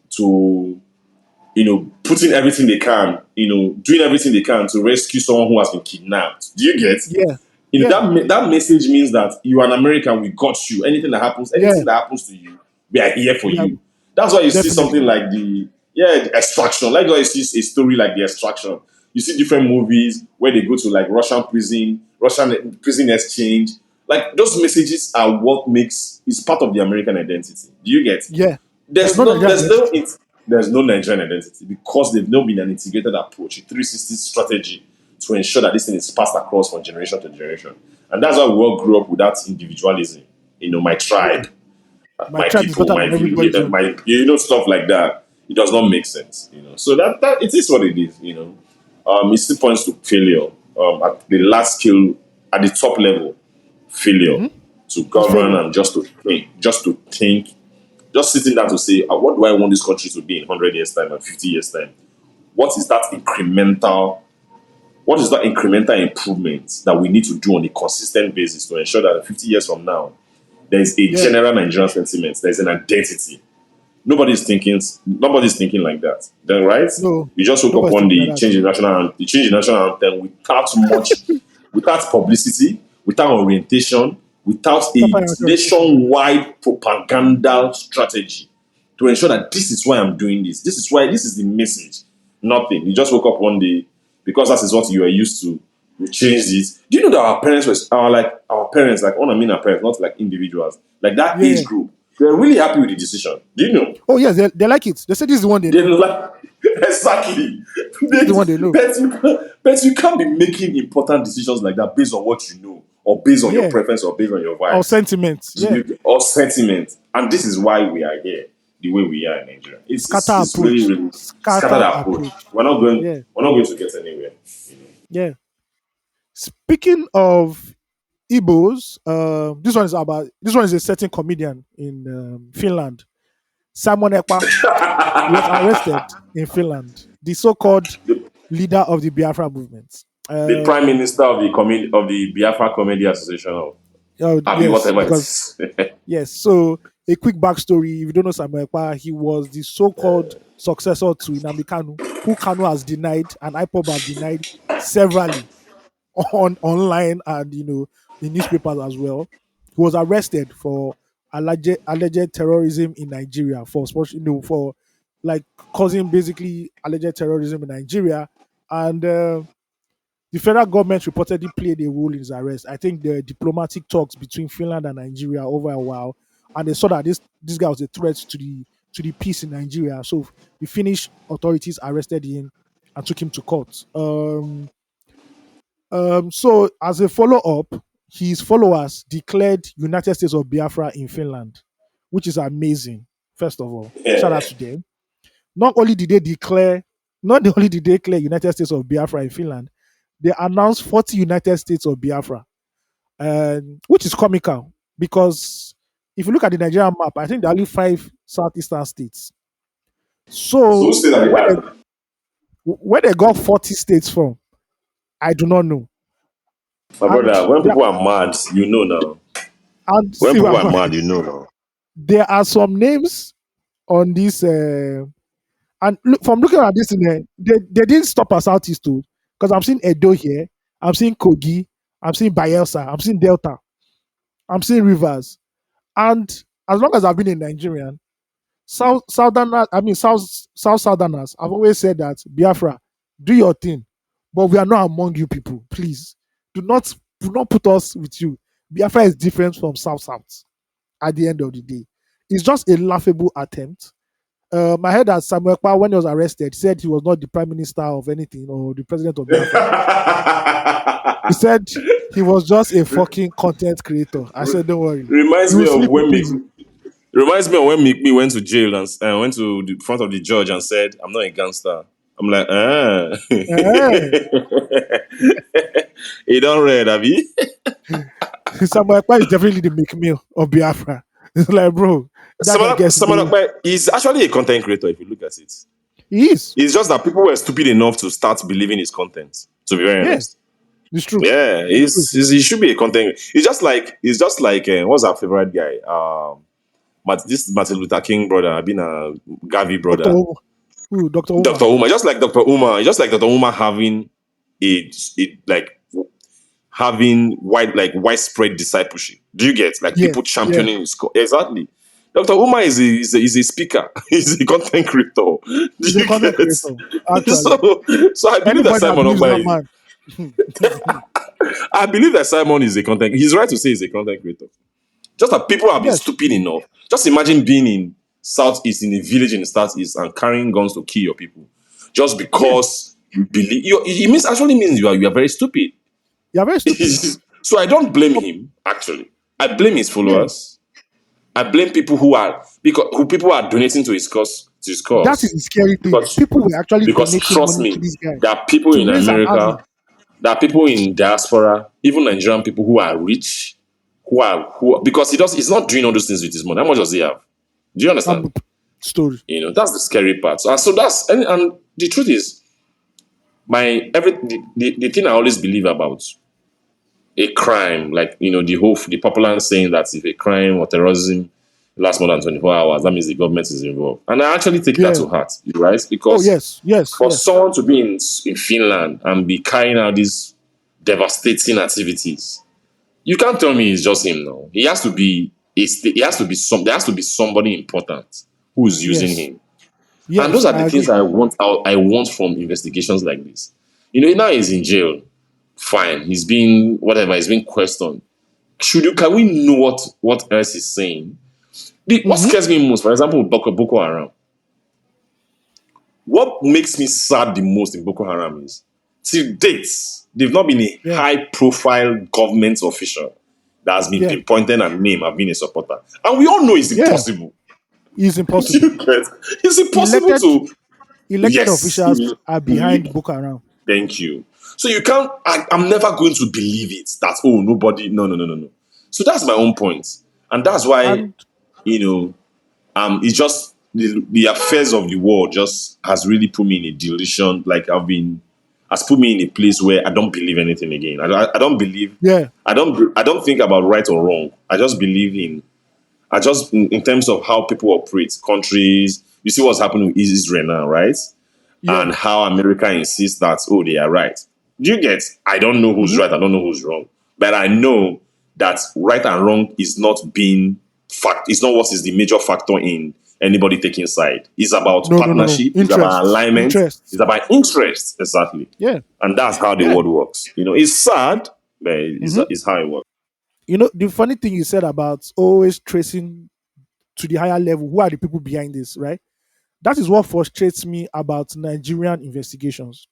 putting everything they can, doing everything they can to rescue someone who has been kidnapped. Do you get? yeah, yeah, That message means that you are an American. We got you. yeah, Anything that happens to you, we are here for yeah. you. That's why you see something Definitely. like the extraction. Like why you see a story like the extraction. You see different movies where they go to like Russian prison exchange. Like those messages are what makes is part of the American identity. Do you get? Yeah. There's No no Nigerian there's no identity. there's no Nigerian identity because they've not been an integrated approach, a 360 strategy to ensure that this thing is passed across from generation to generation. And that's why we all grew up with that individualism. My Yeah. tribe, My my tribe is people, better than everybody's own. my stuff like that. It does not make sense. So that it is what it is. It still points to failure at the large scale, at the top level, failure Mm-hmm. to It's govern failure. and just sitting down to say, what do I want this country to be in 100 years time and 50 years time? What is that incremental improvement that we need to do on a consistent basis to ensure that 50 years from now there is a Yeah. general Nigerian sentiment, there is an identity. Nobody's thinking like that. Then right? No. You just woke up Nobody's one thinking day, like that. change the national anthem without publicity, without orientation, without a Proper orientation. nationwide propaganda strategy to ensure that this is why I'm doing this. This is the message. Nothing. You just woke up one day because that is what you are used to. You changed it. Do you know that our parents our parents, like our parents, not like individuals, like that Yeah. age group, they're really happy with the decision. Do you know? Oh yes, they like it. They say this is the one they They know. like exactly. This is the one they know. But you can't be making important decisions like that based on what you know, or based on your Yeah. preference, or based on your Our vibes, sentiments. Yeah. or sentiment. And this is why we are here, the way we are in Nigeria. It's really, really scattered Scatter approach. approach. We're not going. Yeah. We're not going to get anywhere. Yeah. Speaking of Igbos, this one is a certain comedian in Finland. Simon Ekpa was arrested in Finland. The so-called The, leader of the Biafra movement. the prime minister of the Biafra Comedy Association of Abi Yes, whatever it because is. yes. So a quick backstory: if you don't know Samuel Ekpa, he was the so-called successor to Nnamdi Kanu, who Kanu has denied and IPOB have denied severally online and in newspapers as well. He was arrested for alleged terrorism in Nigeria for like causing basically alleged terrorism in Nigeria, and the federal government reportedly played a role in his arrest. I think the diplomatic talks between Finland and Nigeria over a while, and they saw that this guy was a threat to the peace in Nigeria. So the Finnish authorities arrested him and took him to court. So as a follow-up, his followers declared United States of Biafra in Finland, which is amazing. First of all, shout Yeah. out to them. Not only did they declare, not only did they declare United States of Biafra in Finland, they announced 40 United States of Biafra, which is comical because if you look at the Nigerian map, I think there are only 5 southeastern states. So who So say that they have? where they got 40 states from, I do not know. My And brother, when there, people are mad, you know now. and When see, people are mad, you know now. there are some names on this, and from looking at this, they didn't stop us Southeast too, because I'm seeing Edo here, I'm seeing Kogi, I'm seeing Bayelsa, I'm seeing Delta, I'm seeing Rivers, and as long as I've been in Nigerian, Southerners, I mean South Southerners, I've always said that Biafra, do your thing, but we are not among you people. Please do not put us with you. Biafra is different from South South. At the end of the day, it's just a laughable attempt. I heard that Samuel Ekpa, when he was arrested, said he was not the prime minister of anything or the president of Biafra. He said he was just a fucking content creator. I said, don't worry, reminds you will me of sleep when with me peace. reminds me of when me went to jail and went to the front of the judge and said, "I'm not a gangster." I'm like, ah. Eh. He don't read, have you? Samuel Ekpa is definitely the McMill of Biafra. It's like, bro, that guy gets Someone me. he's actually a content creator if you look at it. He is. It's just that people were stupid enough to start believing his content, to be very Yeah, honest. it's true. Yeah, he should be a content. It's just like what's our favorite guy? This Martin Luther King brother, I've been a Gavi Dr. brother. Uma. Who? Dr. Uma. Dr. Uma, just like Dr. Uma, having having widespread discipleship. Do you get like Yes, people yeah. championing his cause? Exactly. Dr. Umar is a speaker. He's a content creator. Do He's a you content get? creator, actually. So I believe that Anybody that Simon believes Ogba that is. man, I believe that Simon is a content. He's right to say he's a content creator. Just that people have been yes, stupid enough. Just imagine being in Southeast, in a village in the Southeast, and carrying guns to kill your people, just yeah, because you believe. It means actually means you are very stupid. you're very stupid. So I don't blame But, him. Actually, I blame his yeah, followers. I blame people who people are donating to his cause. To his that is cause the scary thing. because People were actually because donating trust money to me, this guy there are people to in raise an army. America, there are people in diaspora, even Nigerian people who are rich, who because he's not doing all those things with his money. How much does he have? Do you understand? Story. That's the scary part. So that's and the truth is, the thing I always believe about a crime, like the popular saying that if a crime or terrorism lasts more than 24 hours, that means the government is involved. And I actually take that Yeah. to heart, right? Oh Because yes, yes, for yes. someone to be in Finland and be carrying out these devastating activities, you can't tell me it's just him now. He has to be there has to be somebody important who's using Yes. him. And those Yes, are I the things agree. I want from investigations like this. Now he's in jail. Fine. He's being questioned. Can we know what else he's saying? What Mm-hmm. scares me most, for example, Boko Haram. What makes me sad the most in Boko Haram is, till date, they've not been a Yeah. high profile government official that has been Yeah. pinpointed and named have been a supporter. And we all know it's Yeah. impossible. It's Do impossible. you get? It's impossible Elected to. elected Yes. officials are behind Boko Haram. Thank you. So you can't. I'm never going to believe it. That nobody. No, no, no, no, no. So that's my own point, and that's why And you know it's just the affairs of the world just has really put me in a delusion. Like has put me in a place where I don't believe anything again. I don't believe. yeah, I don't think about right or wrong. I just believe in terms of how people operate, countries. You see what's happening with Israel now, right? yeah. And how America insists that they are right. Do you get? I don't know who's Mm-hmm. right. I don't know who's wrong, but I know that right and wrong is not being fact. It's not what is the major factor in anybody taking side. It's about No, no, no, no. partnership. It's about Interests. alignment. Interests. It's about interest. Exactly, Yeah. and that's how the Yeah. world works. It's sad, but Mm-hmm. it's how it works. The funny thing you said about always tracing to the higher level, who are the people behind this, right? That is what frustrates me about Nigerian investigations.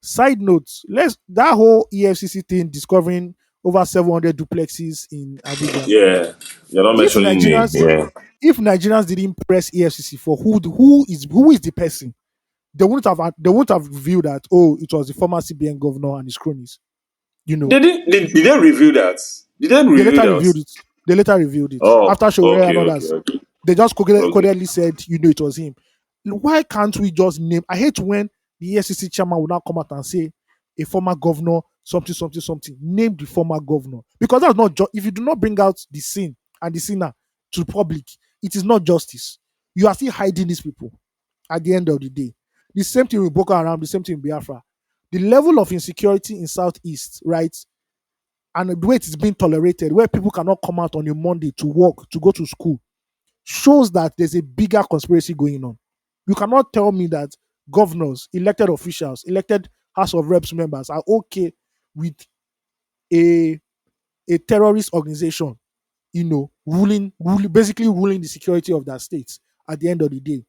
Side notes, that whole EFCC thing discovering over 700 duplexes in Abuja. Yeah, you're not If mentioning name. Nigerians Yeah, if Nigerians didn't press EFCC for who is the person, they wouldn't have revealed that it was the former CBN governor and his cronies. did they review that? Did they They review later that? revealed it. They later revealed it Oh, after Showore and okay, okay, others. okay, They just okay. codedly said, it was him. Why can't we just name? I hate when the EFCC chairman will now come out and say a former governor, something, something, something. Name the former governor. Because that's not if you do not bring out the sin and the sinner to the public, it is not justice. You are still hiding these people at the end of the day. The same thing with Boko Haram, the same thing with Biafra. The level of insecurity in Southeast, right? And the way it is being tolerated, where people cannot come out on a Monday to work, to go to school, shows that there's a bigger conspiracy going on. You cannot tell me that governors, elected officials, elected House of Reps members are okay with a terrorist organization, basically ruling the security of their states at the end of the day.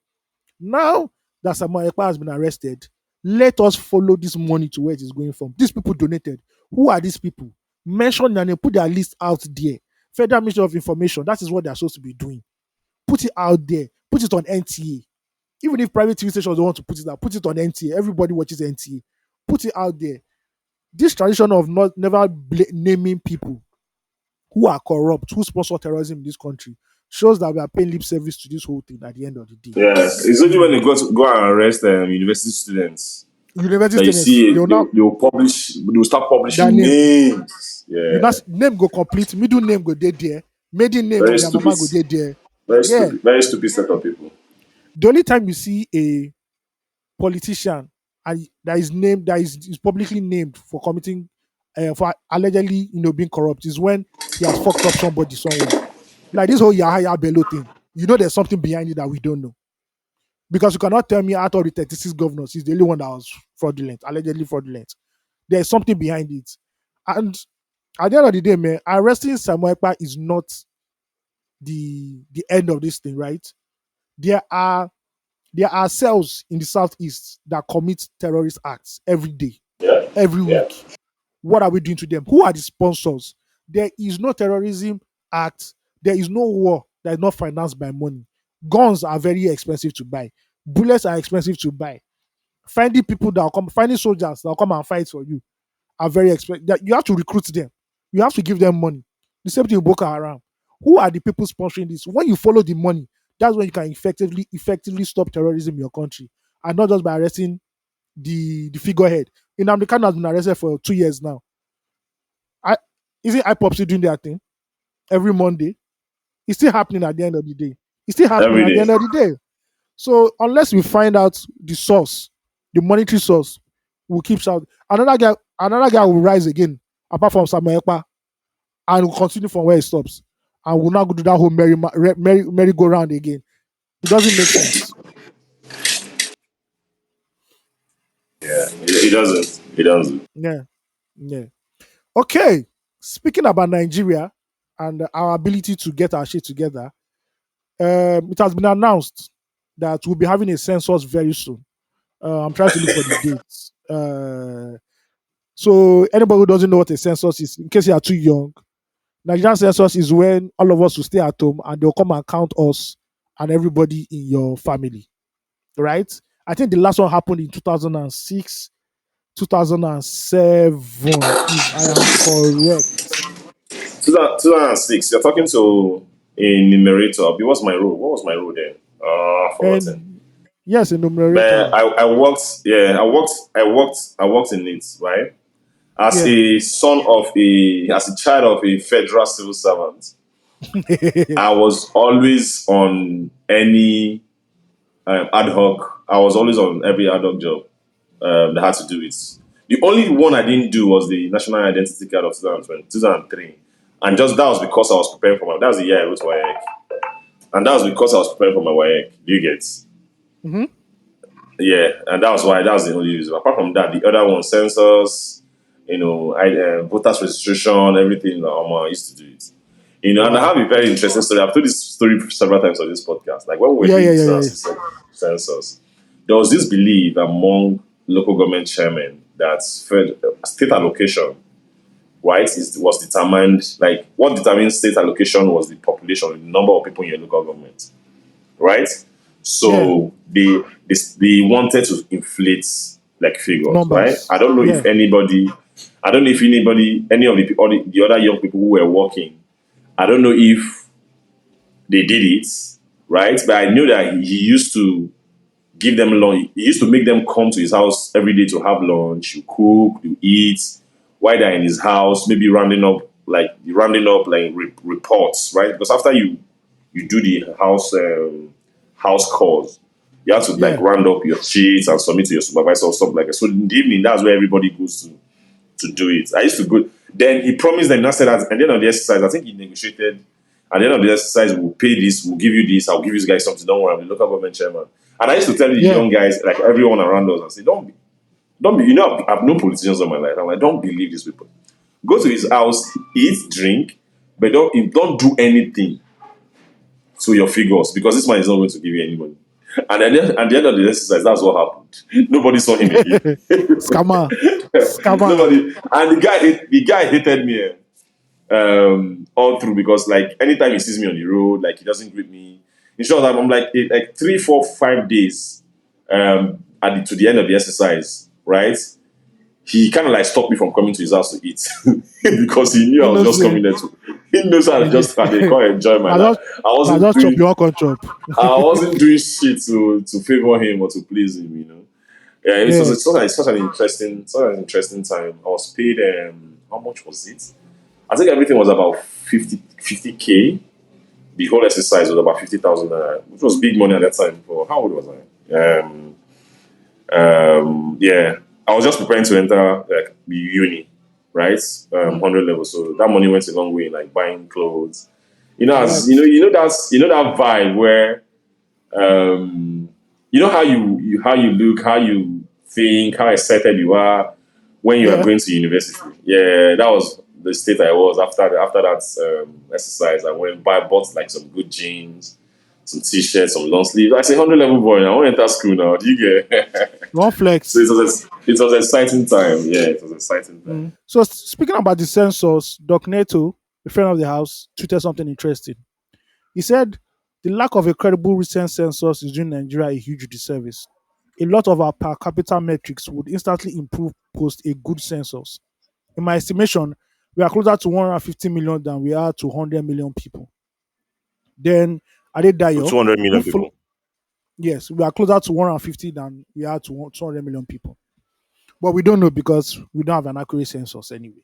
Now that Samuel Ekpa has been arrested, let us follow this money to where it is going from. These people donated. Who are these people? Mention and put their list out there. Federal Ministry of Information, that is what they're supposed to be doing. Put it out there. Put it on NTA. Even if private TV stations don't want to put it out, put it on NTA. Everybody watches NTA. Put it out there. This tradition of never naming people who are corrupt, who sponsor terrorism in this country, shows that we are paying lip service to this whole thing at the end of the day. Yeah, it's only when they go and arrest university students University that you students, see they will now they'll start their publishing name. names. You Yeah, know, name go complete, middle name go there, maiden name very or your mama stupid, go there. very Yeah. stupid, very stupid set of people. The only time you see a politician and that is publicly named for committing for allegedly being corrupt is when he has fucked up somebody somewhere. Like this whole Yahaya Bello thing. you know there's something behind it that we don't know. Because you cannot tell me out of the 36 governors, he's the only one that was fraudulent, allegedly fraudulent. There's something behind it. And at the end of the day, man, arresting Samuel Ekpa is not the end of this thing, right? There are cells in the southeast that commit terrorist acts every day, Yeah. every Yeah. week. What are we doing to them? Who are the sponsors? There is no terrorism act. There is no war that is not financed by money. Guns are very expensive to buy. Bullets are expensive to buy. Finding people that will come, finding soldiers that will come and fight for you are very expensive. You have to recruit them. You have to give them money. The same thing with Boko Haram. Who are the people sponsoring this? When you follow the money, that's when you can effectively stop terrorism in your country, and not just by arresting the figurehead. In Kanu has been arrested for 2 years now. Isn't IPOP doing their thing every Monday? It's still happening at the end of the day. It's still happening Every at the day. end of the day. So unless we find out the source, the monetary source, we'll keep shouting. Another guy will rise again, apart from Samuel Ekpa, and will continue from where it stops. And we'll not go do that whole merry-go-round again. It doesn't make sense. Yeah, it doesn't. It doesn't. Yeah. Yeah. Okay. Speaking about Nigeria and our ability to get our shit together, it has been announced that we'll be having a census very soon. I'm trying to look for the dates. So anybody who doesn't know what a census is, in case you are too young, Nigerian census is when all of us will stay at home and they'll come and count us and everybody in your family, right? I think the last one happened in 2006, 2007, if I am correct. 2006. You're talking to a numerator. What's my role? What was my role then? Forgotten. And yes, a But numerator. I worked. Yeah, I worked in it, right? As Yeah. a son of as a child of a federal civil servant, I was always on any ad hoc. I was always on every ad hoc job that had to do with. The only one I didn't do was the national identity card of 2003, and just that was because I was preparing for my. That was the year I wrote WAEC, and that was because I was preparing for my WAEC. Do you get? Mhm. Yeah, and that was why that was the only reason. Apart from that, the other one, census, voters registration, everything. I used to do it. And I Wow. have a very interesting story. I've told this story several times on this podcast. Like when we were Yeah, doing yeah, the yeah, yeah. census, there was this belief among local government chairmen that state allocation, right, was determined. Like what determines state allocation was the population, the number of people in your local government, right? Yeah. So they wanted to inflate like figures, right? Numbers. I don't know Yeah. if anybody, any of the other young people who were working, I don't know if they did it, right? But I knew that he used to give them lunch. He used to make them come to his house every day to have lunch. You cook, you eat, while they're in his house, maybe rounding up reports, right? Because after you do the house calls, you have to like Yeah. round up your sheets and submit to your supervisor or something like that. So in the evening, that's where everybody goes to do it. I used to go. Then he promised them, and said that at the end of the exercise, I think he negotiated. At the end of the exercise, we'll pay this, we'll give you this, I'll give you guys something. Don't worry, I'm the local government chairman. And I used to tell the Yeah. young guys, like everyone around us, and say, don't be, I've known politicians all my life. I'm like, don't believe these people. Go to his house, eat, drink, but don't do anything to your figures because this man is not going to give you any money. And at the end of the exercise, that's what happened. Nobody saw him again. Scammer. Scammer. Nobody. And the guy hated me all through because like anytime he sees me on the road, like he doesn't greet me. In short, I'm like 3, 4, 5 days to the end of the exercise, right? He kind of like stopped me from coming to his house to eat because he knew I was just coming there to. He knows I just had to come enjoy my life. I just chop your own chop. I wasn't doing shit to favor him or to please him, Yeah, it Yeah. was such an interesting time. I was paid. How much was it? I think everything was about 50K. The whole exercise was about 50,000, which was big money at that time. For how old was I? Yeah, I was just preparing to enter like the uni, right? 100 level. So that money went a long way in like buying clothes, As that vibe where how you look, how you think, how excited you are when you are going to university. Yeah, that was the state I was after that exercise. I bought like some good jeans, some t-shirts, some long sleeves. I say 100 level boy now. I want to enter school now. Do you get? One flex. So it was an exciting time. Yeah, it was an exciting time. So speaking about the census, Doc Neto, a friend of the house, tweeted something interesting. He said, the lack of a credible recent census is doing Nigeria a huge disservice. A lot of our per capita metrics would instantly improve post a good census. In my estimation, we are closer to 150 million than we are to 100 million people. Then Adedayo, 200 million people. Yes, we are closer to 150 than we are to 200 million people. But we don't know because we don't have an accurate census anyway.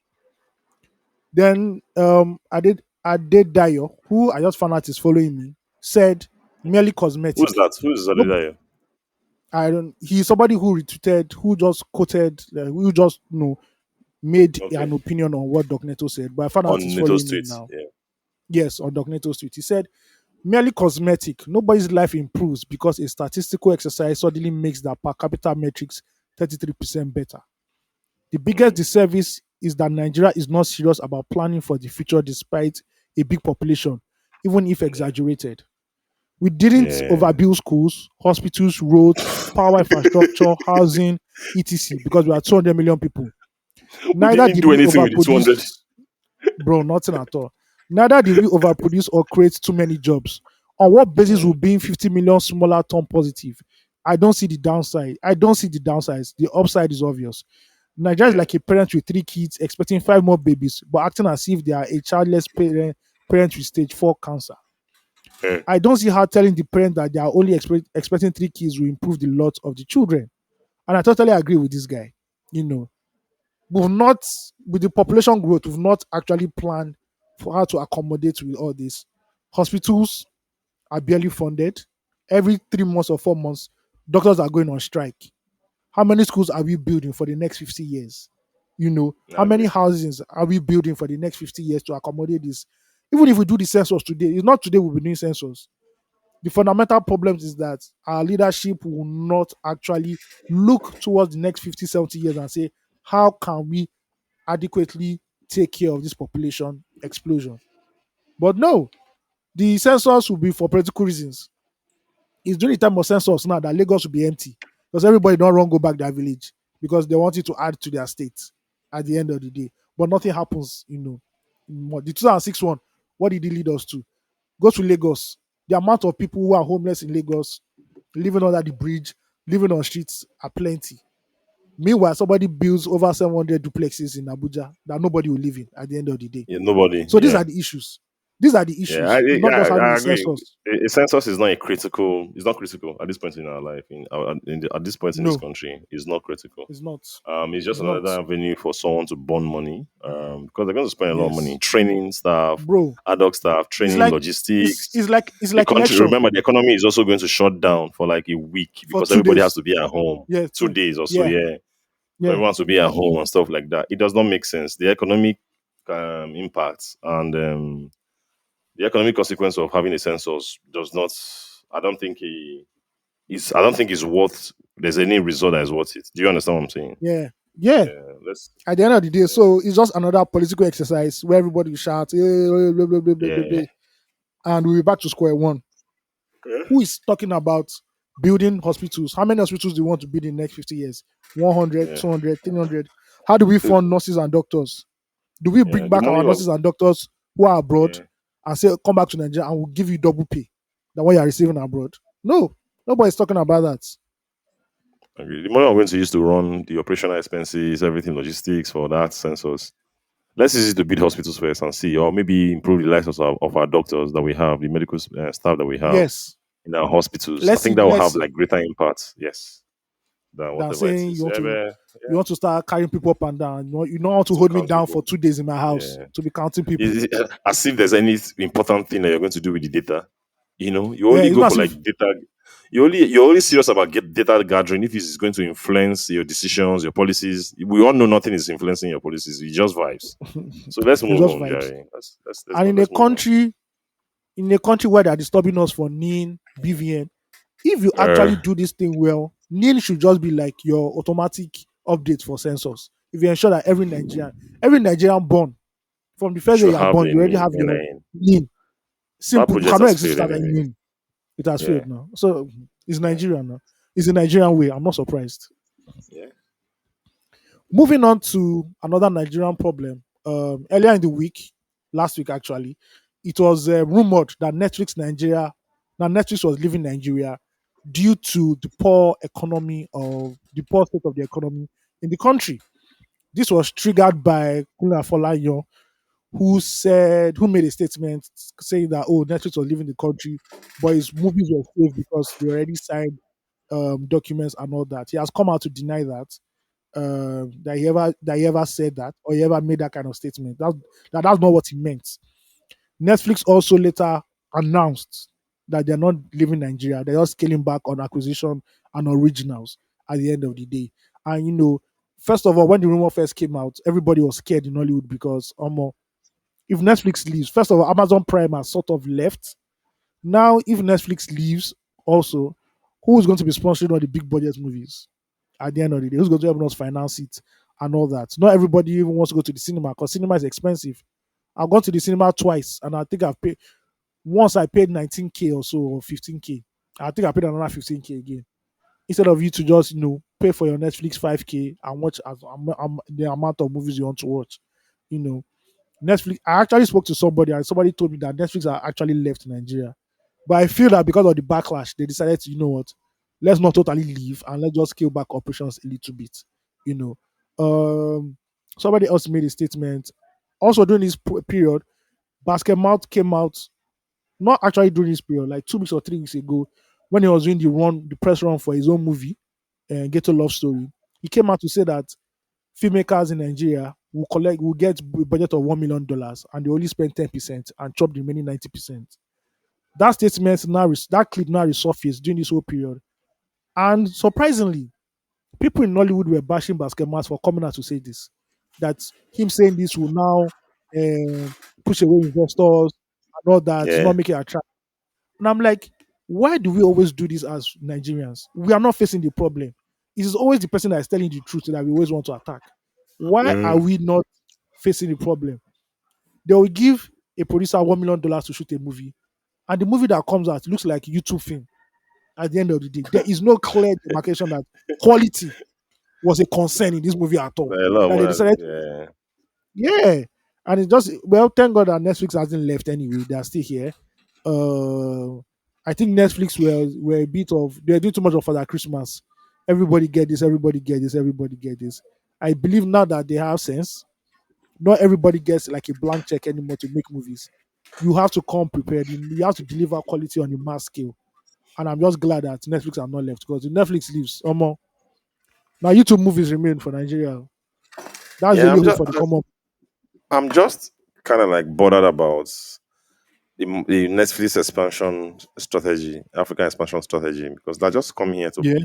Then Adedayo, who I just found out is following me, said merely cosmetic. Who's that? Who's Adedayo? He's somebody who retweeted, who just quoted, who just made an opinion on what Doc Neto said. But I found out he's following me now. Yeah. Yes, on Doc Neto's tweet. He said, merely cosmetic. Nobody's life improves because a statistical exercise suddenly makes their per capita metrics 33% better. The biggest disservice is that Nigeria is not serious about planning for the future despite a big population, even if exaggerated. We didn't overbuild schools, hospitals, roads, power infrastructure, housing, etc. because we are 200 million people. Neither did we overproduce. Bro, nothing at all. Neither did we overproduce or create too many jobs. On what basis will being 50 million smaller turn positive? I don't see the downside. I don't see the downsides. The upside is obvious. Nigeria is like a parent with 3 kids expecting 5 more babies, but acting as if they are a childless parent with stage 4 cancer. I don't see how telling the parent that they are only expecting 3 kids will improve the lot of the children. And I totally agree with this guy. We've not, with the population growth, we've not actually planned for how to accommodate with all this. Hospitals are barely funded. Every 3 months or 4 months, doctors are going on strike. How many schools are we building for the next 50 years? How many houses are we building for the next 50 years to accommodate this? Even if we do the census today, it's not today we'll be doing census. The fundamental problem is that our leadership will not actually look towards the next 50, 70 years and say, how can we adequately take care of this population explosion? But no, the census will be for political reasons. It's during the time of census now that Lagos will be empty because everybody don't run go back their village because they want it to add to their state at the end of the day. But nothing happens, The 2006 one, what did it lead us to? Go to Lagos. The amount of people who are homeless in Lagos, living under the bridge, living on streets are plenty. Meanwhile, somebody builds over 700 duplexes in Abuja that nobody will live in at the end of the day. Yeah, nobody. So these are the issues. These are the issues. Yeah, I agree. Census. A census is not critical. It's not critical at this point in our life. At this point in this country, it's not critical. It's not. It's just another avenue for someone to burn money. Because they're going to spend a lot of money training staff, ad hoc staff, training, logistics. It's like the country. Remember, the economy is also going to shut down for like a week because everybody has to be at home. Yeah, 2 days or so. Yeah. Everyone has to be at home and stuff like that. It does not make sense. The economic impacts and the economic consequence of having a census does not. I don't think it's worth. There's any result that is worth it. Do you understand what I'm saying? Yeah. At the end of the day, so it's just another political exercise where everybody will shout, blah, blah, blah, blah, blah, and we'll be back to square one. Who is talking about building hospitals? How many hospitals do you want to build in the next 50 years? 100, 200, 300. How do we fund nurses and doctors? Do we bring back our nurses and doctors who are abroad and say, come back to Nigeria and we'll give you double pay than what you're receiving abroad? No, nobody's talking about that. The money I'm going to use to run the operational expenses, everything, logistics for that census. Let's use it to build hospitals first and see, or maybe improve the lives of our doctors that we have, the medical staff that we have in our hospitals. I think that will have like greater impact. Yes. Than saying you want to start carrying people up and down. You know how to hold me down for 2 days in my house to be counting people. As if there's any important thing that you're going to do with the data. You only go for like data. You're only serious about data gathering if it's going to influence your decisions, your policies. We all know nothing is influencing your policies. It's just vibes. So let's move on, Jerry. And in a country in a country where they're disturbing us for NIN, BVN, if you Uh, actually do this thing well, NIN should just be like your automatic update for census. If you ensure that every Nigerian born, from the first day should you are have born, a you already have your NIN. NIN. That Simple. You project cannot has exist failed without any anyway. NIN. It has Yeah. failed now. So it's Nigeria now. It's the Nigerian way. I'm not surprised. Yeah. Moving on to another Nigerian problem. Earlier in the week, last week actually, it was rumored that Netflix was leaving Nigeria due to the poor state of the economy in the country. This was triggered by Kunle Afolayan, who made a statement saying that Netflix was leaving the country, but his movies were safe because they already signed documents and all that. He has come out to deny that he ever said that or he ever made that kind of statement. That's not what he meant. Netflix also later announced that they're not leaving Nigeria. They're just scaling back on acquisition and originals at the end of the day. And first of all, when the rumor first came out, everybody was scared in Hollywood because if Netflix leaves, first of all, Amazon Prime has sort of left. Now, if Netflix leaves, also, who is going to be sponsoring all the big budget movies at the end of the day? Who's going to help us finance it and all that? Not everybody even wants to go to the cinema because cinema is expensive. I've gone to the cinema twice and I think I've paid once I paid 19K or so or 15K. I think I paid another 15K again. Instead of you to just pay for your Netflix 5K and watch the amount of movies you want to watch. You know, Netflix. I actually spoke to somebody and somebody told me that Netflix are actually left Nigeria. But I feel that because of the backlash, they decided to, let's not totally leave and let's just scale back operations a little bit. You know, somebody else made a statement. Also during this period, Basket Mouth came out, not actually during this period, like 2 weeks or 3 weeks ago, when he was doing the press run for his own movie, Ghetto Love Story. He came out to say that filmmakers in Nigeria will get a budget of $1 million and they only spend 10% and chop the remaining 90%. That statement that clip now resurfaced during this whole period. And surprisingly, people in Nollywood were bashing Basket Mass for coming out to say this. That him saying this will now push away investors and all that, Yeah. not make it attractive. And I'm like, why do we always do this as Nigerians? We are not facing the problem. It is always the person that is telling the truth that we always want to attack. Why are Mm. we not facing the problem? They will give a producer $1 million to shoot a movie, and the movie that comes out looks like a YouTube film at the end of the day. There is no clear demarcation that quality was a concern in this movie at all. A lot of That they money. decided, Yeah. yeah. And it just, well, thank God that Netflix hasn't left anyway. They are still here. I think Netflix were a bit of, they're doing too much of Father Christmas. Everybody get this, everybody get this, everybody get this. I believe now that they have sense, not everybody gets like a blank check anymore to make movies. You have to come prepared. You have to deliver quality on a mass scale. And I'm just glad that Netflix are not left because if Netflix leaves, now YouTube movies remain for Nigeria. That's the Yeah. only hope for the common. I'm just kind of like bothered about the Netflix expansion strategy, African expansion strategy, because they're just coming here Yeah,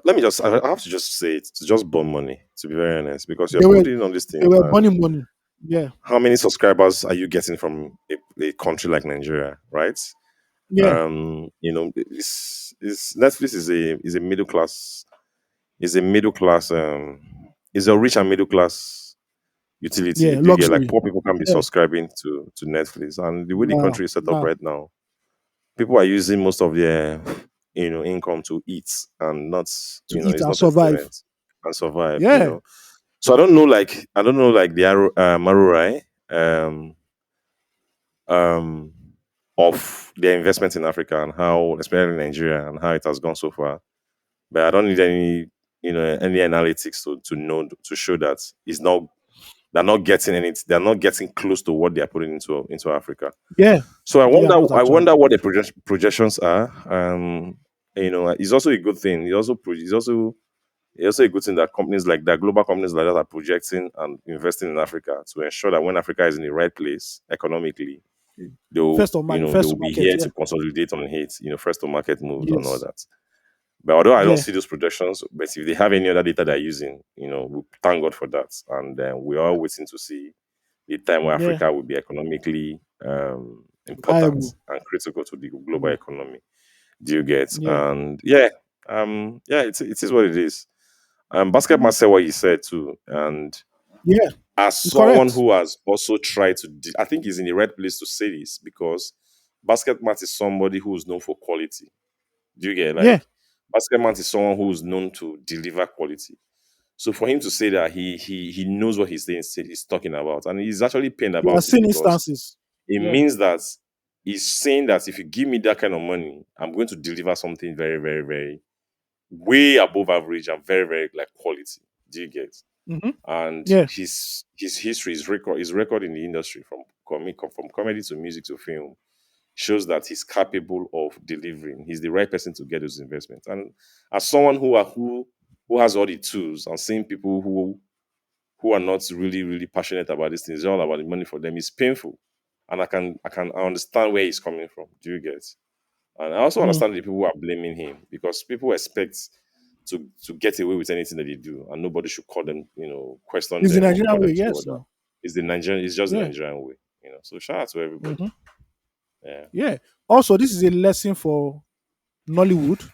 let me just, I have to just say it, to just burn money, to be very honest, because you're they were putting on these they things were and burning money. Yeah, how many subscribers are you getting from a country like Nigeria, right? yeah, This Netflix is a middle class, is a middle class, is a rich and middle class utility. yeah. Do you get, like, Luxury. poor people can be Yeah. subscribing to Netflix, and the way the Nah, country is set up nah. right now, people are using most of their income to eat and not, To eat it's and not survive. entertainment and survive. Yeah, So I don't know like the Marurai um of their investment in Africa and how, especially in Nigeria, and how it has gone so far. But I don't need any analytics to know, to show that it's not, they're not getting close to what they are putting into Africa. yeah. So I They are wonder not I actually. wonder what the projections are. It's also a good thing. It's also a good thing that companies like that, global companies like that, are projecting and investing in Africa to ensure that when Africa is in the right place economically, they First to will be market. here Yeah. to consolidate on it, first to market moves and all Yes. that. But although I don't Yeah. see those projections, but if they have any other data they're using, we thank God for that. And we are waiting to see the time where Yeah. Africa will be economically important Viable. and critical to the global Mm. economy. Do you get? Yeah. And yeah, it is what it is. Basketball said what he said too, and Yeah. as It's someone correct. who has also tried to, I think he's in the right place to say this because Basketman is somebody who is known for quality. Do you get Yeah. like Basketman is someone who is known to deliver quality. So for him to say that he knows what he's talking about, and he's actually pained You have about it seen because instances. it Yeah. means that he's saying that if you give me that kind of money, I'm going to deliver something very, very, very way above average and very, very like quality. Do you get? Hmm. And Yeah. his history, his record in the industry from comedy to music to film shows that he's capable of delivering. He's the right person to get those investments. And as someone who has all the tools and seeing people who are not really, really passionate about this thing, it's all about the money for them, it's painful. And I understand where he's coming from. Do you get? And I also Mm. understand the people who are blaming him because people expect to get away with anything that they do, and nobody should call them, question It's the them or Nigerian call way. them to Yes. order. No. It's just the Yeah. Nigerian way. So shout out to everybody. Hmm. Yeah, Yeah. Also, this is a lesson for Nollywood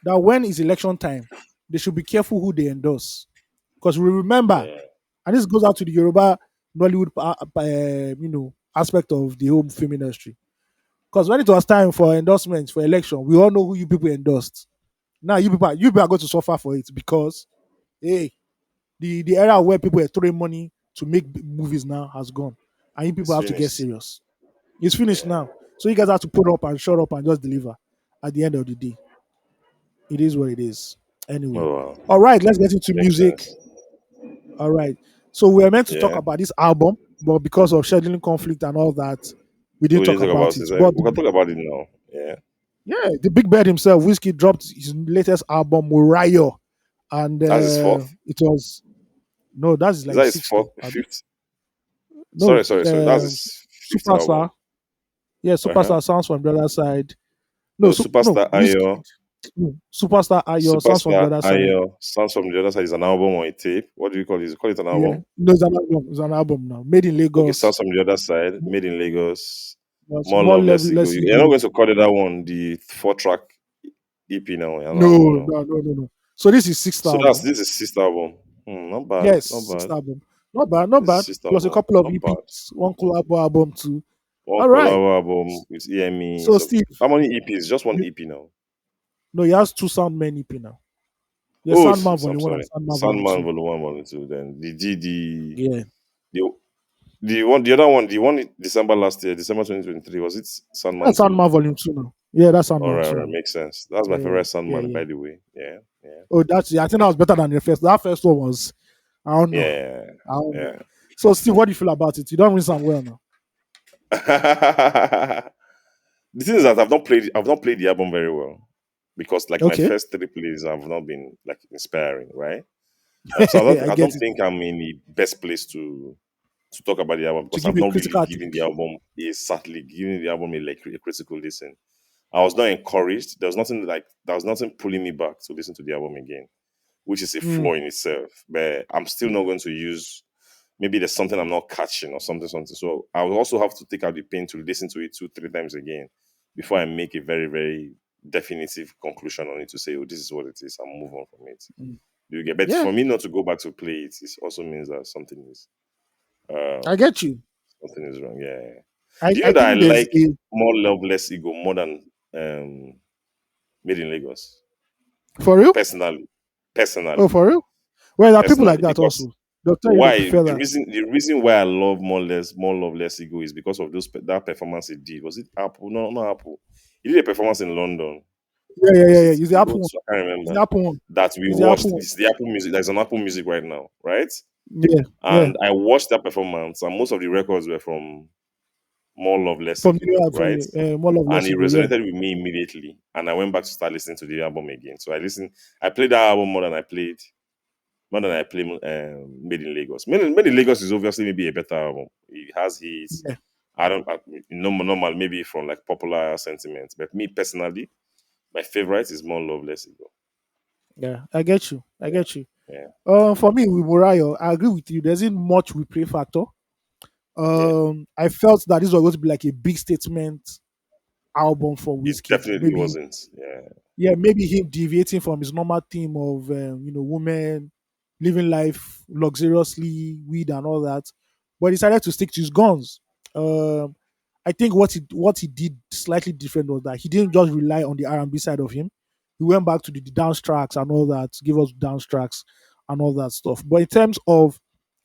that when it's election time, they should be careful who they endorse. Because we remember, yeah, and this goes out to the Yoruba Nollywood, aspect of the home film industry. Because when it was time for endorsements for election, we all know who you people endorsed. Now you people are going to suffer for it because hey, the era where people were throwing money to make movies now has gone, and you people it's have to get finished. serious. It's finished Yeah. now, so you guys have to put up and shut up and just deliver. At the end of the day, it is what it is. Anyway, Oh, wow. all right, let's get into Makes music. sense. All right, so we were meant to talk Yeah. about this album, but because of scheduling conflict and all that, we So didn't we didn't talk talk about about it. it. But We can talk about it now. Yeah. yeah, the Big Bird himself, Wizkid, dropped his latest album, Morayo, and That's his fourth. it was no, that's Is like that his sixth, fourth, though, abi? fifth? No, Sorry. That's his fifth Superstar. album. Yeah, Uh-huh. Superstar sounds from the other side. No, No, no, Superstar Wizkid. Ayo. No, Superstar Ayo sounds from the Superstar other side. Ayo. Sounds from the other side is an album or a tape. What do you call it? You call it an Yeah, album? no, it's an album. It's an album now. Made in Okay, Lagos. sounds from the other side. Made in Lagos. More More love, level, less ego. less You're not ego. going to call it that one, the 4-track EP now, an No, album now. no. So this is sixth So album. this is sixth album. Not bad. Yes, Not sixth bad. album. Not bad, not This is bad. sixth Plus a album. couple of Not bad. EPs, one collab album too. One All right. collab album with EME. So So Steve, how many EPs? Just one you, EP now. no, he has two Soundman EP now. There's Oh, Soundman I'm Volume 1 and sorry. Soundman Volume Sandman 2. Volume 1, Volume 2. Then Yeah. the the other one, the one in December last year, December 2023, was it Sandman That's 2? Soundman Volume 2 now. Yeah, that's All Soundman right, 2 all right, now. makes sense. That's my Yeah, favorite Sandman, yeah. by the way. Yeah. Oh, I think that was better than the first. That first one was, I don't know. Yeah, I don't know. yeah. So Steve, what do you feel about it? You don't rinse and well now. The thing is that I've not played the album very well because like my Okay. first three plays have not been like inspiring, right? So I don't, I I get don't it. think I'm in the best place to talk about the album To because give I've you a not really critical given take. the album a critical listen. I was not encouraged. There was nothing pulling me back to listen to the album again, which is a Mm, flaw in itself. But I'm still not going to use. Maybe there's something I'm not catching or something. So I will also have to take out the pain to listen to it 2-3 times again before I make a very, very definitive conclusion on it to say, oh, this is what it is, and move on from it. mm. Do you get? But Yeah, for me not to go back to play it, it also means that I um, get you. something is wrong. Yeah. I, Do you I know that I think there's like a more Love Less Ego more than um, Made in Lagos? for real? Personally, Oh, personally, for real? Well, there are people like personally, that because also. They'll tell you they why prefer the that. reason the reason why I love more love less ego is because of that performance he did. Was it Apple? No, not Apple. He did a performance in London. Was Yeah. it Use the Apple one. A2? I can't Use remember. the Apple one. That we Use the Apple watched. one. It's the Apple Music. There's an Apple Music right now, right? Yeah. And I watched that performance, and most of the records were from More Love Less From the Ego, new right? album, More Love, And Less it Ego. Yeah. resonated with me immediately. And I went back to start listening to the album again. So I played that album more than I play Made in Lagos. Made in Lagos is obviously maybe a better album. It has hits. Yeah. I don't normal maybe from like popular sentiments, but me personally, my favorite is More Love Less Ego. Yeah. I get you. I get you. Yeah, For me, with Morayo, I agree with you. There isn't much replay factor. Yeah. I felt that this was going to be like a big statement album for It Wizkid. definitely Maybe, wasn't. Yeah. yeah, maybe him deviating from his normal theme of women living life luxuriously, weed and all that, but he decided to stick to his guns. Um, I think what he did slightly different was that he didn't just rely on the R&B side of him. He went back to the dance tracks and all that, give us dance tracks and all that stuff. But in terms of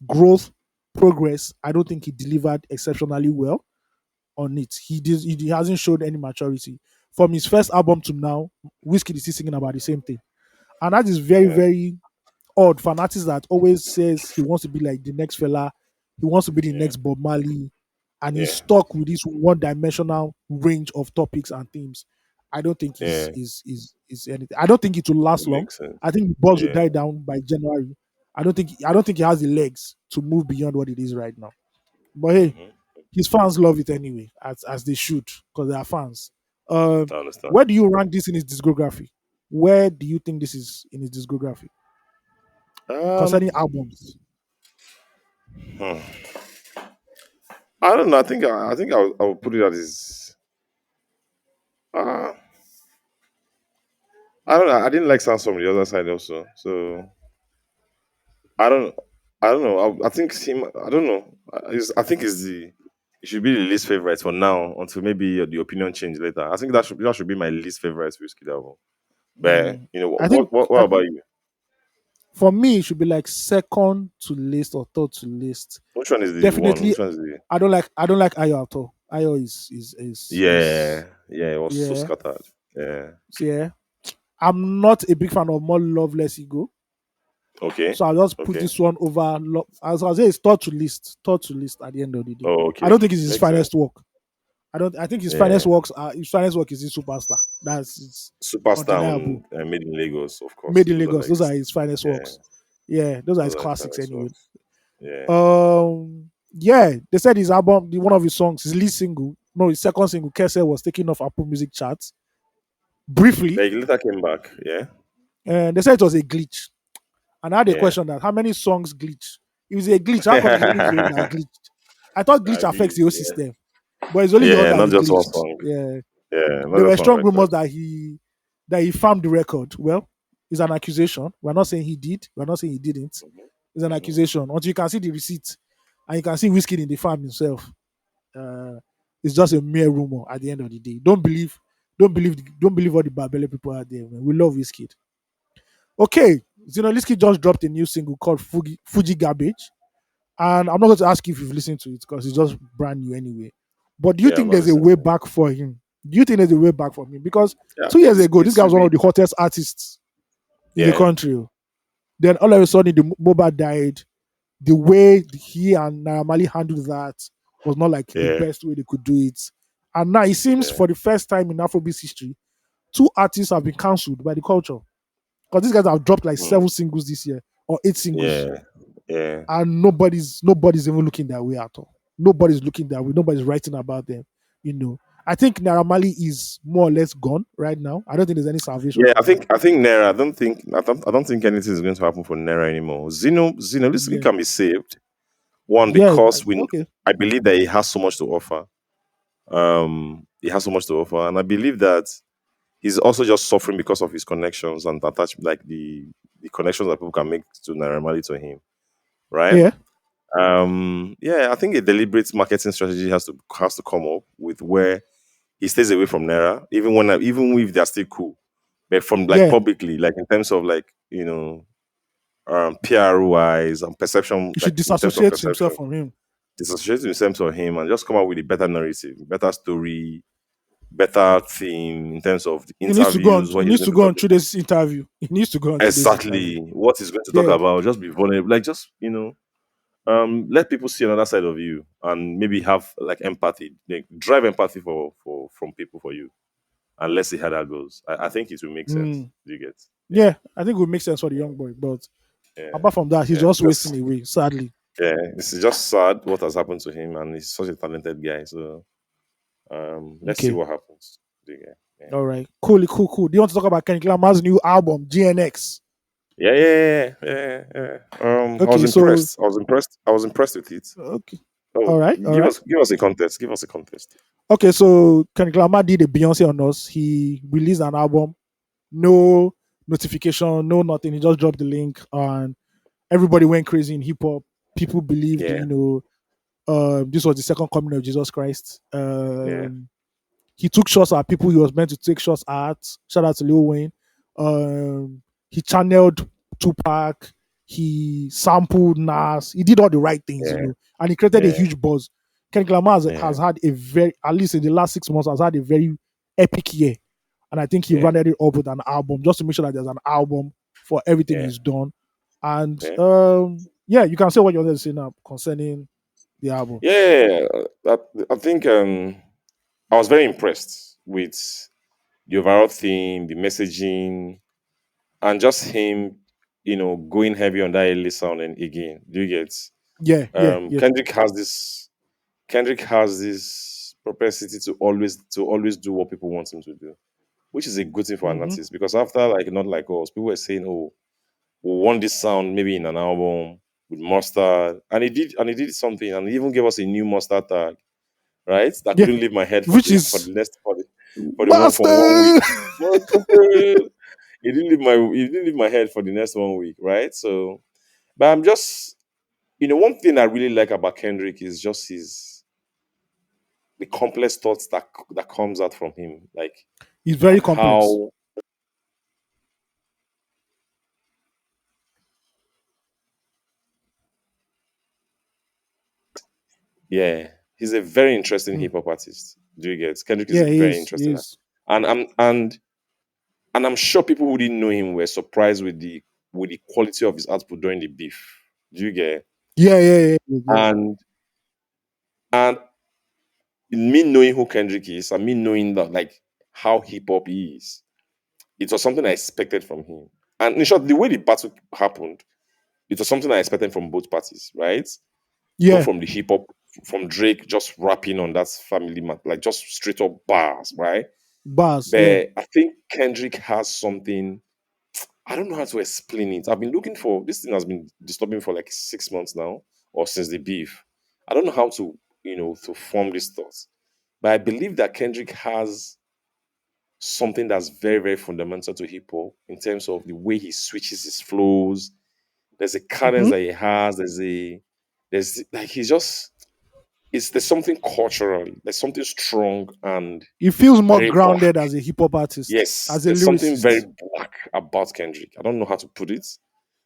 growth, progress, I don't think he delivered exceptionally well on it. He hasn't showed any maturity. From his first album to now, Wizkid is still singing about the same thing. And that is very, Yeah. very odd for an artist that always says he wants to be like the next fella, he wants to be the Yeah. next Bob Marley, and he's Yeah. stuck with this one-dimensional range of topics and themes. I don't think Yeah. is anything. I don't think it will last It long. makes sense. I think the buzz will Yeah. die down by January. I don't think he has the legs to move beyond what it is right now. But hey, Mhm. his fans love it anyway, as they should, because they are fans. Uh, I understand. where do you rank this in his discography? Where do you think this is in his discography Um, concerning albums? hmm. I don't know. I think I will put it as uh, I don't know. I didn't like Sounds from the other side also. So I don't I don't know. I think him. I don't know. I think it's the it should be the least favorite for now until maybe the opinion change later. I think that should be my least favorite Whiskey album. But Mm, what I think what I, about you? for me, it should be like second to list or third to list. Which one is the one? Definitely, Which one is the I don't like Ayo at all. Ayo is yeah? It was so yeah. scattered. Yeah. So yeah, I'm not a big fan of More Love Less Ego. Okay. So I'll just put Okay. this one over. As I say, it's third to list at the end of the day. Oh, I okay. don't think it's his Makes sense. finest work. I don't. I think Yeah. his finest work is his superstar. That's it's Superstar undeniable. and Made in Lagos, of course. Made in Those are Lagos. like Those are his finest yeah, works. Yeah, those are his those are his classics finest anyway. works. Yeah. Yeah, they said his album, one of his songs, his lead single, no, his second single, Kese, was taken off Apple Music charts briefly, But he later came back. Yeah. and they said it was a glitch. And I had a Yeah. question that how many songs glitch? If it's a glitch, how come it's only his own that glitched? I thought glitch affects Agree. the whole Yeah. system, but it's only his own Yeah, that not he just one glitched. song. Yeah, Yeah, there not were just one strong rumors record. that he farmed the record. Well, it's an accusation. We're not saying he did. We're not saying he didn't. It's an Mhm. accusation. Until you can see the receipt and you can see Wizkid in the farm himself. Uh, it's just a mere rumor at the end of the day. Don't believe all the Babele people out there. Man. We love Wizkid. Okay, Zinoleesky just dropped a new single called Fuji Garbage, and I'm not going to ask you if you've listened to it because it's just brand new anyway. But do you Yeah, I'm think not there's a listening way to it. back for him? Do you think there's a way back for him? Because Yeah, 2 years ago, it this guy was should one be. of the hottest artists in the Yeah. country. Then all of a sudden, the mobile died. The way he and Naramali handled that was not like the Yeah. best way they could do it. And now it seems Yeah. for the first time in Afrobeat history, two artists have been cancelled by the culture. Because these guys have dropped like Hmm. 7 singles this year or 8 singles. Yeah. Yeah. And nobody's even looking that way at all. Nobody's looking that way. Nobody's writing about them. You know. I think Naramali is more or less gone right now. I don't think there's any salvation Yeah, for him. I think Naira. I don't think anything is going to happen for Naira anymore. Zinoleesky Yeah. can be saved. One, Yeah. because Okay. I believe that he has so much to offer. He has so much to offer, and I believe that he's also just suffering because of his connections and attachment, like the connections that people can make to Naira to him, right? Yeah. Yeah, I think a deliberate marketing strategy has to come up with where he stays away from Naira, even if they're still cool, but from like Yeah. publicly, like in terms of like PR wise and perception, He like should in terms of disassociate himself perception, from him. disassociate himself from him and just come up with a better narrative, better story, better theme in terms of the interviews, He what he's needs going to to go on talk through this interview. He needs to go on through this interview. exactly what he's going to talk Yeah. about. Just be vulnerable, like just let people see another side of you and maybe have like empathy, like drive empathy for from people for you, and let's see how that goes. I think it will make sense. Mm. Do you get? Yeah, Yeah. I think it would make sense for the young boy. But yeah, apart from that, he's yeah. just Because wasting away, sadly. yeah, this is just sad what has happened to him, and he's such a talented guy. So let's see Okay. what happens. Do you get? Yeah. All right. Cool. Do you want to talk about Kendrick Lamar's new album, GNX? Yeah. I was Okay, so impressed. I was impressed with it. okay. All Oh, right, all right. give us a contest. Give us a contest. Okay, so Kendrick Lamar did a Beyonce on us. He released an album, no notification, no nothing. He just dropped the link, and everybody went crazy in hip hop. People believed, Yeah, this was the second coming of Jesus Christ. yeah, He took shots at people he was meant to take shots at. Shout out to Lil Wayne. He channeled Tupac. He sampled Nas. He did all the right things, yeah, and he created a yeah, huge buzz. Kendrick Lamar yeah, has had a very, at least in the last 6 months, has had a very epic year. And I think he yeah, rounded it up with an album just to make sure that there's an album for everything yeah, he's done. And yeah. yeah, you can say what you wanted to say now concerning the album. Yeah, I think I was very impressed with the overall theme, the messaging, and just him, going heavy on that early sound. And again, do you get? Yeah, yeah, yeah. Kendrick has this propensity to always do what people want him to do, which is a good thing for an Mm-hmm. artist because after like not like us, people were saying, "Oh, we want this sound maybe in an album with mustard," and he did something, and he even gave us a new mustard tag, right? That Yeah, couldn't leave my head which for is the next for the one Master. for 1 week. It didn't leave my head for the next 1 week, right? So, but I'm just one thing I really like about Kendrick is just the complex thoughts that comes out from him, like He's very and complex. how yeah, he's a very interesting Mm. hip hop artist. Do you get? Kendrick is Yeah, a he very is. He interesting, is. and I'm sure people who didn't know him were surprised with the quality of his output during the beef. Do you get? Yeah, yeah, yeah, yeah. Yeah. And me knowing who Kendrick is, and me knowing that like how hip hop is, it was something I expected from him. And in short, the way the battle happened, it was something I expected from both parties, right? Both Yeah, from the hip hop, from Drake just rapping on that family man, like just straight up bars, right? bars. Yeah. But I think Kendrick has something. I don't know how to explain it. I've been looking for this thing has been disturbing me for like 6 months now, or since the beef. I don't know how to to form these thoughts, but I believe that Kendrick has something that's very very fundamental to hip hop in terms of the way he switches his flows. There's a cadence Mm-hmm. that he has. There's like he's just there's something culturally, there's something strong and He feels more very black. grounded as a hip hop artist, Yes, as a there's something very lyricist. black about Kendrick. I don't know how to put it,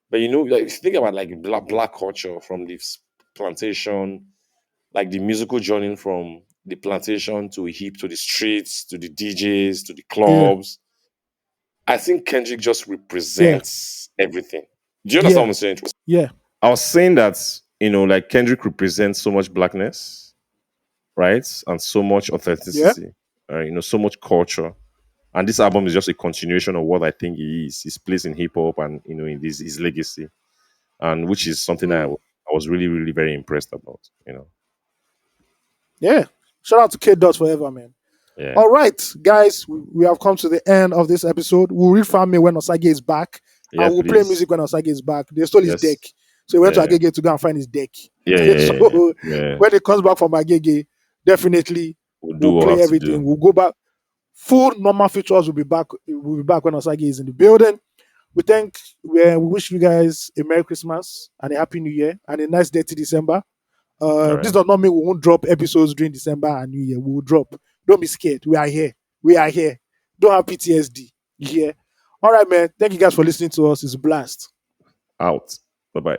but like, if you think about like black culture from the plantation, like the musical journey from the plantation to hip to the streets to the DJs to the Yeah, clubs, I think Kendrick just yeah, represents everything. Do you understand yeah, what I'm saying? yeah, I was saying that like Kendrick represents so much blackness, right, and so much yeah. authenticity, so much culture. And this album is just a continuation of what I think he is, his place in hip hop, and in his legacy, and which is something I Mm. was really, really very impressed about. Yeah. Shout out to K Dot forever, man. Yeah, All right, guys, we have come to the end of this episode. We'll read fan mail when Osage is back, yeah, and we'll play please, music when Osage is back. They stole his yes, deck, so we went to yeah, Agege to go and find his deck. yeah, yeah, So yeah, yeah, yeah. when it comes back from Agege, definitely We'll do we'll what we play have to everything. do. We'll go back. Full normal features will be back. We'll be back when Osage is in the building. We wish you guys a Merry Christmas and a Happy New Year and a nice day to December. All This right, does not mean we won't drop episodes during December and New Year. We will drop. Don't be scared. We are here. We are here. Don't have PTSD. You hear? All right, man. Thank you guys for listening to us. It's a blast. out. Bye bye.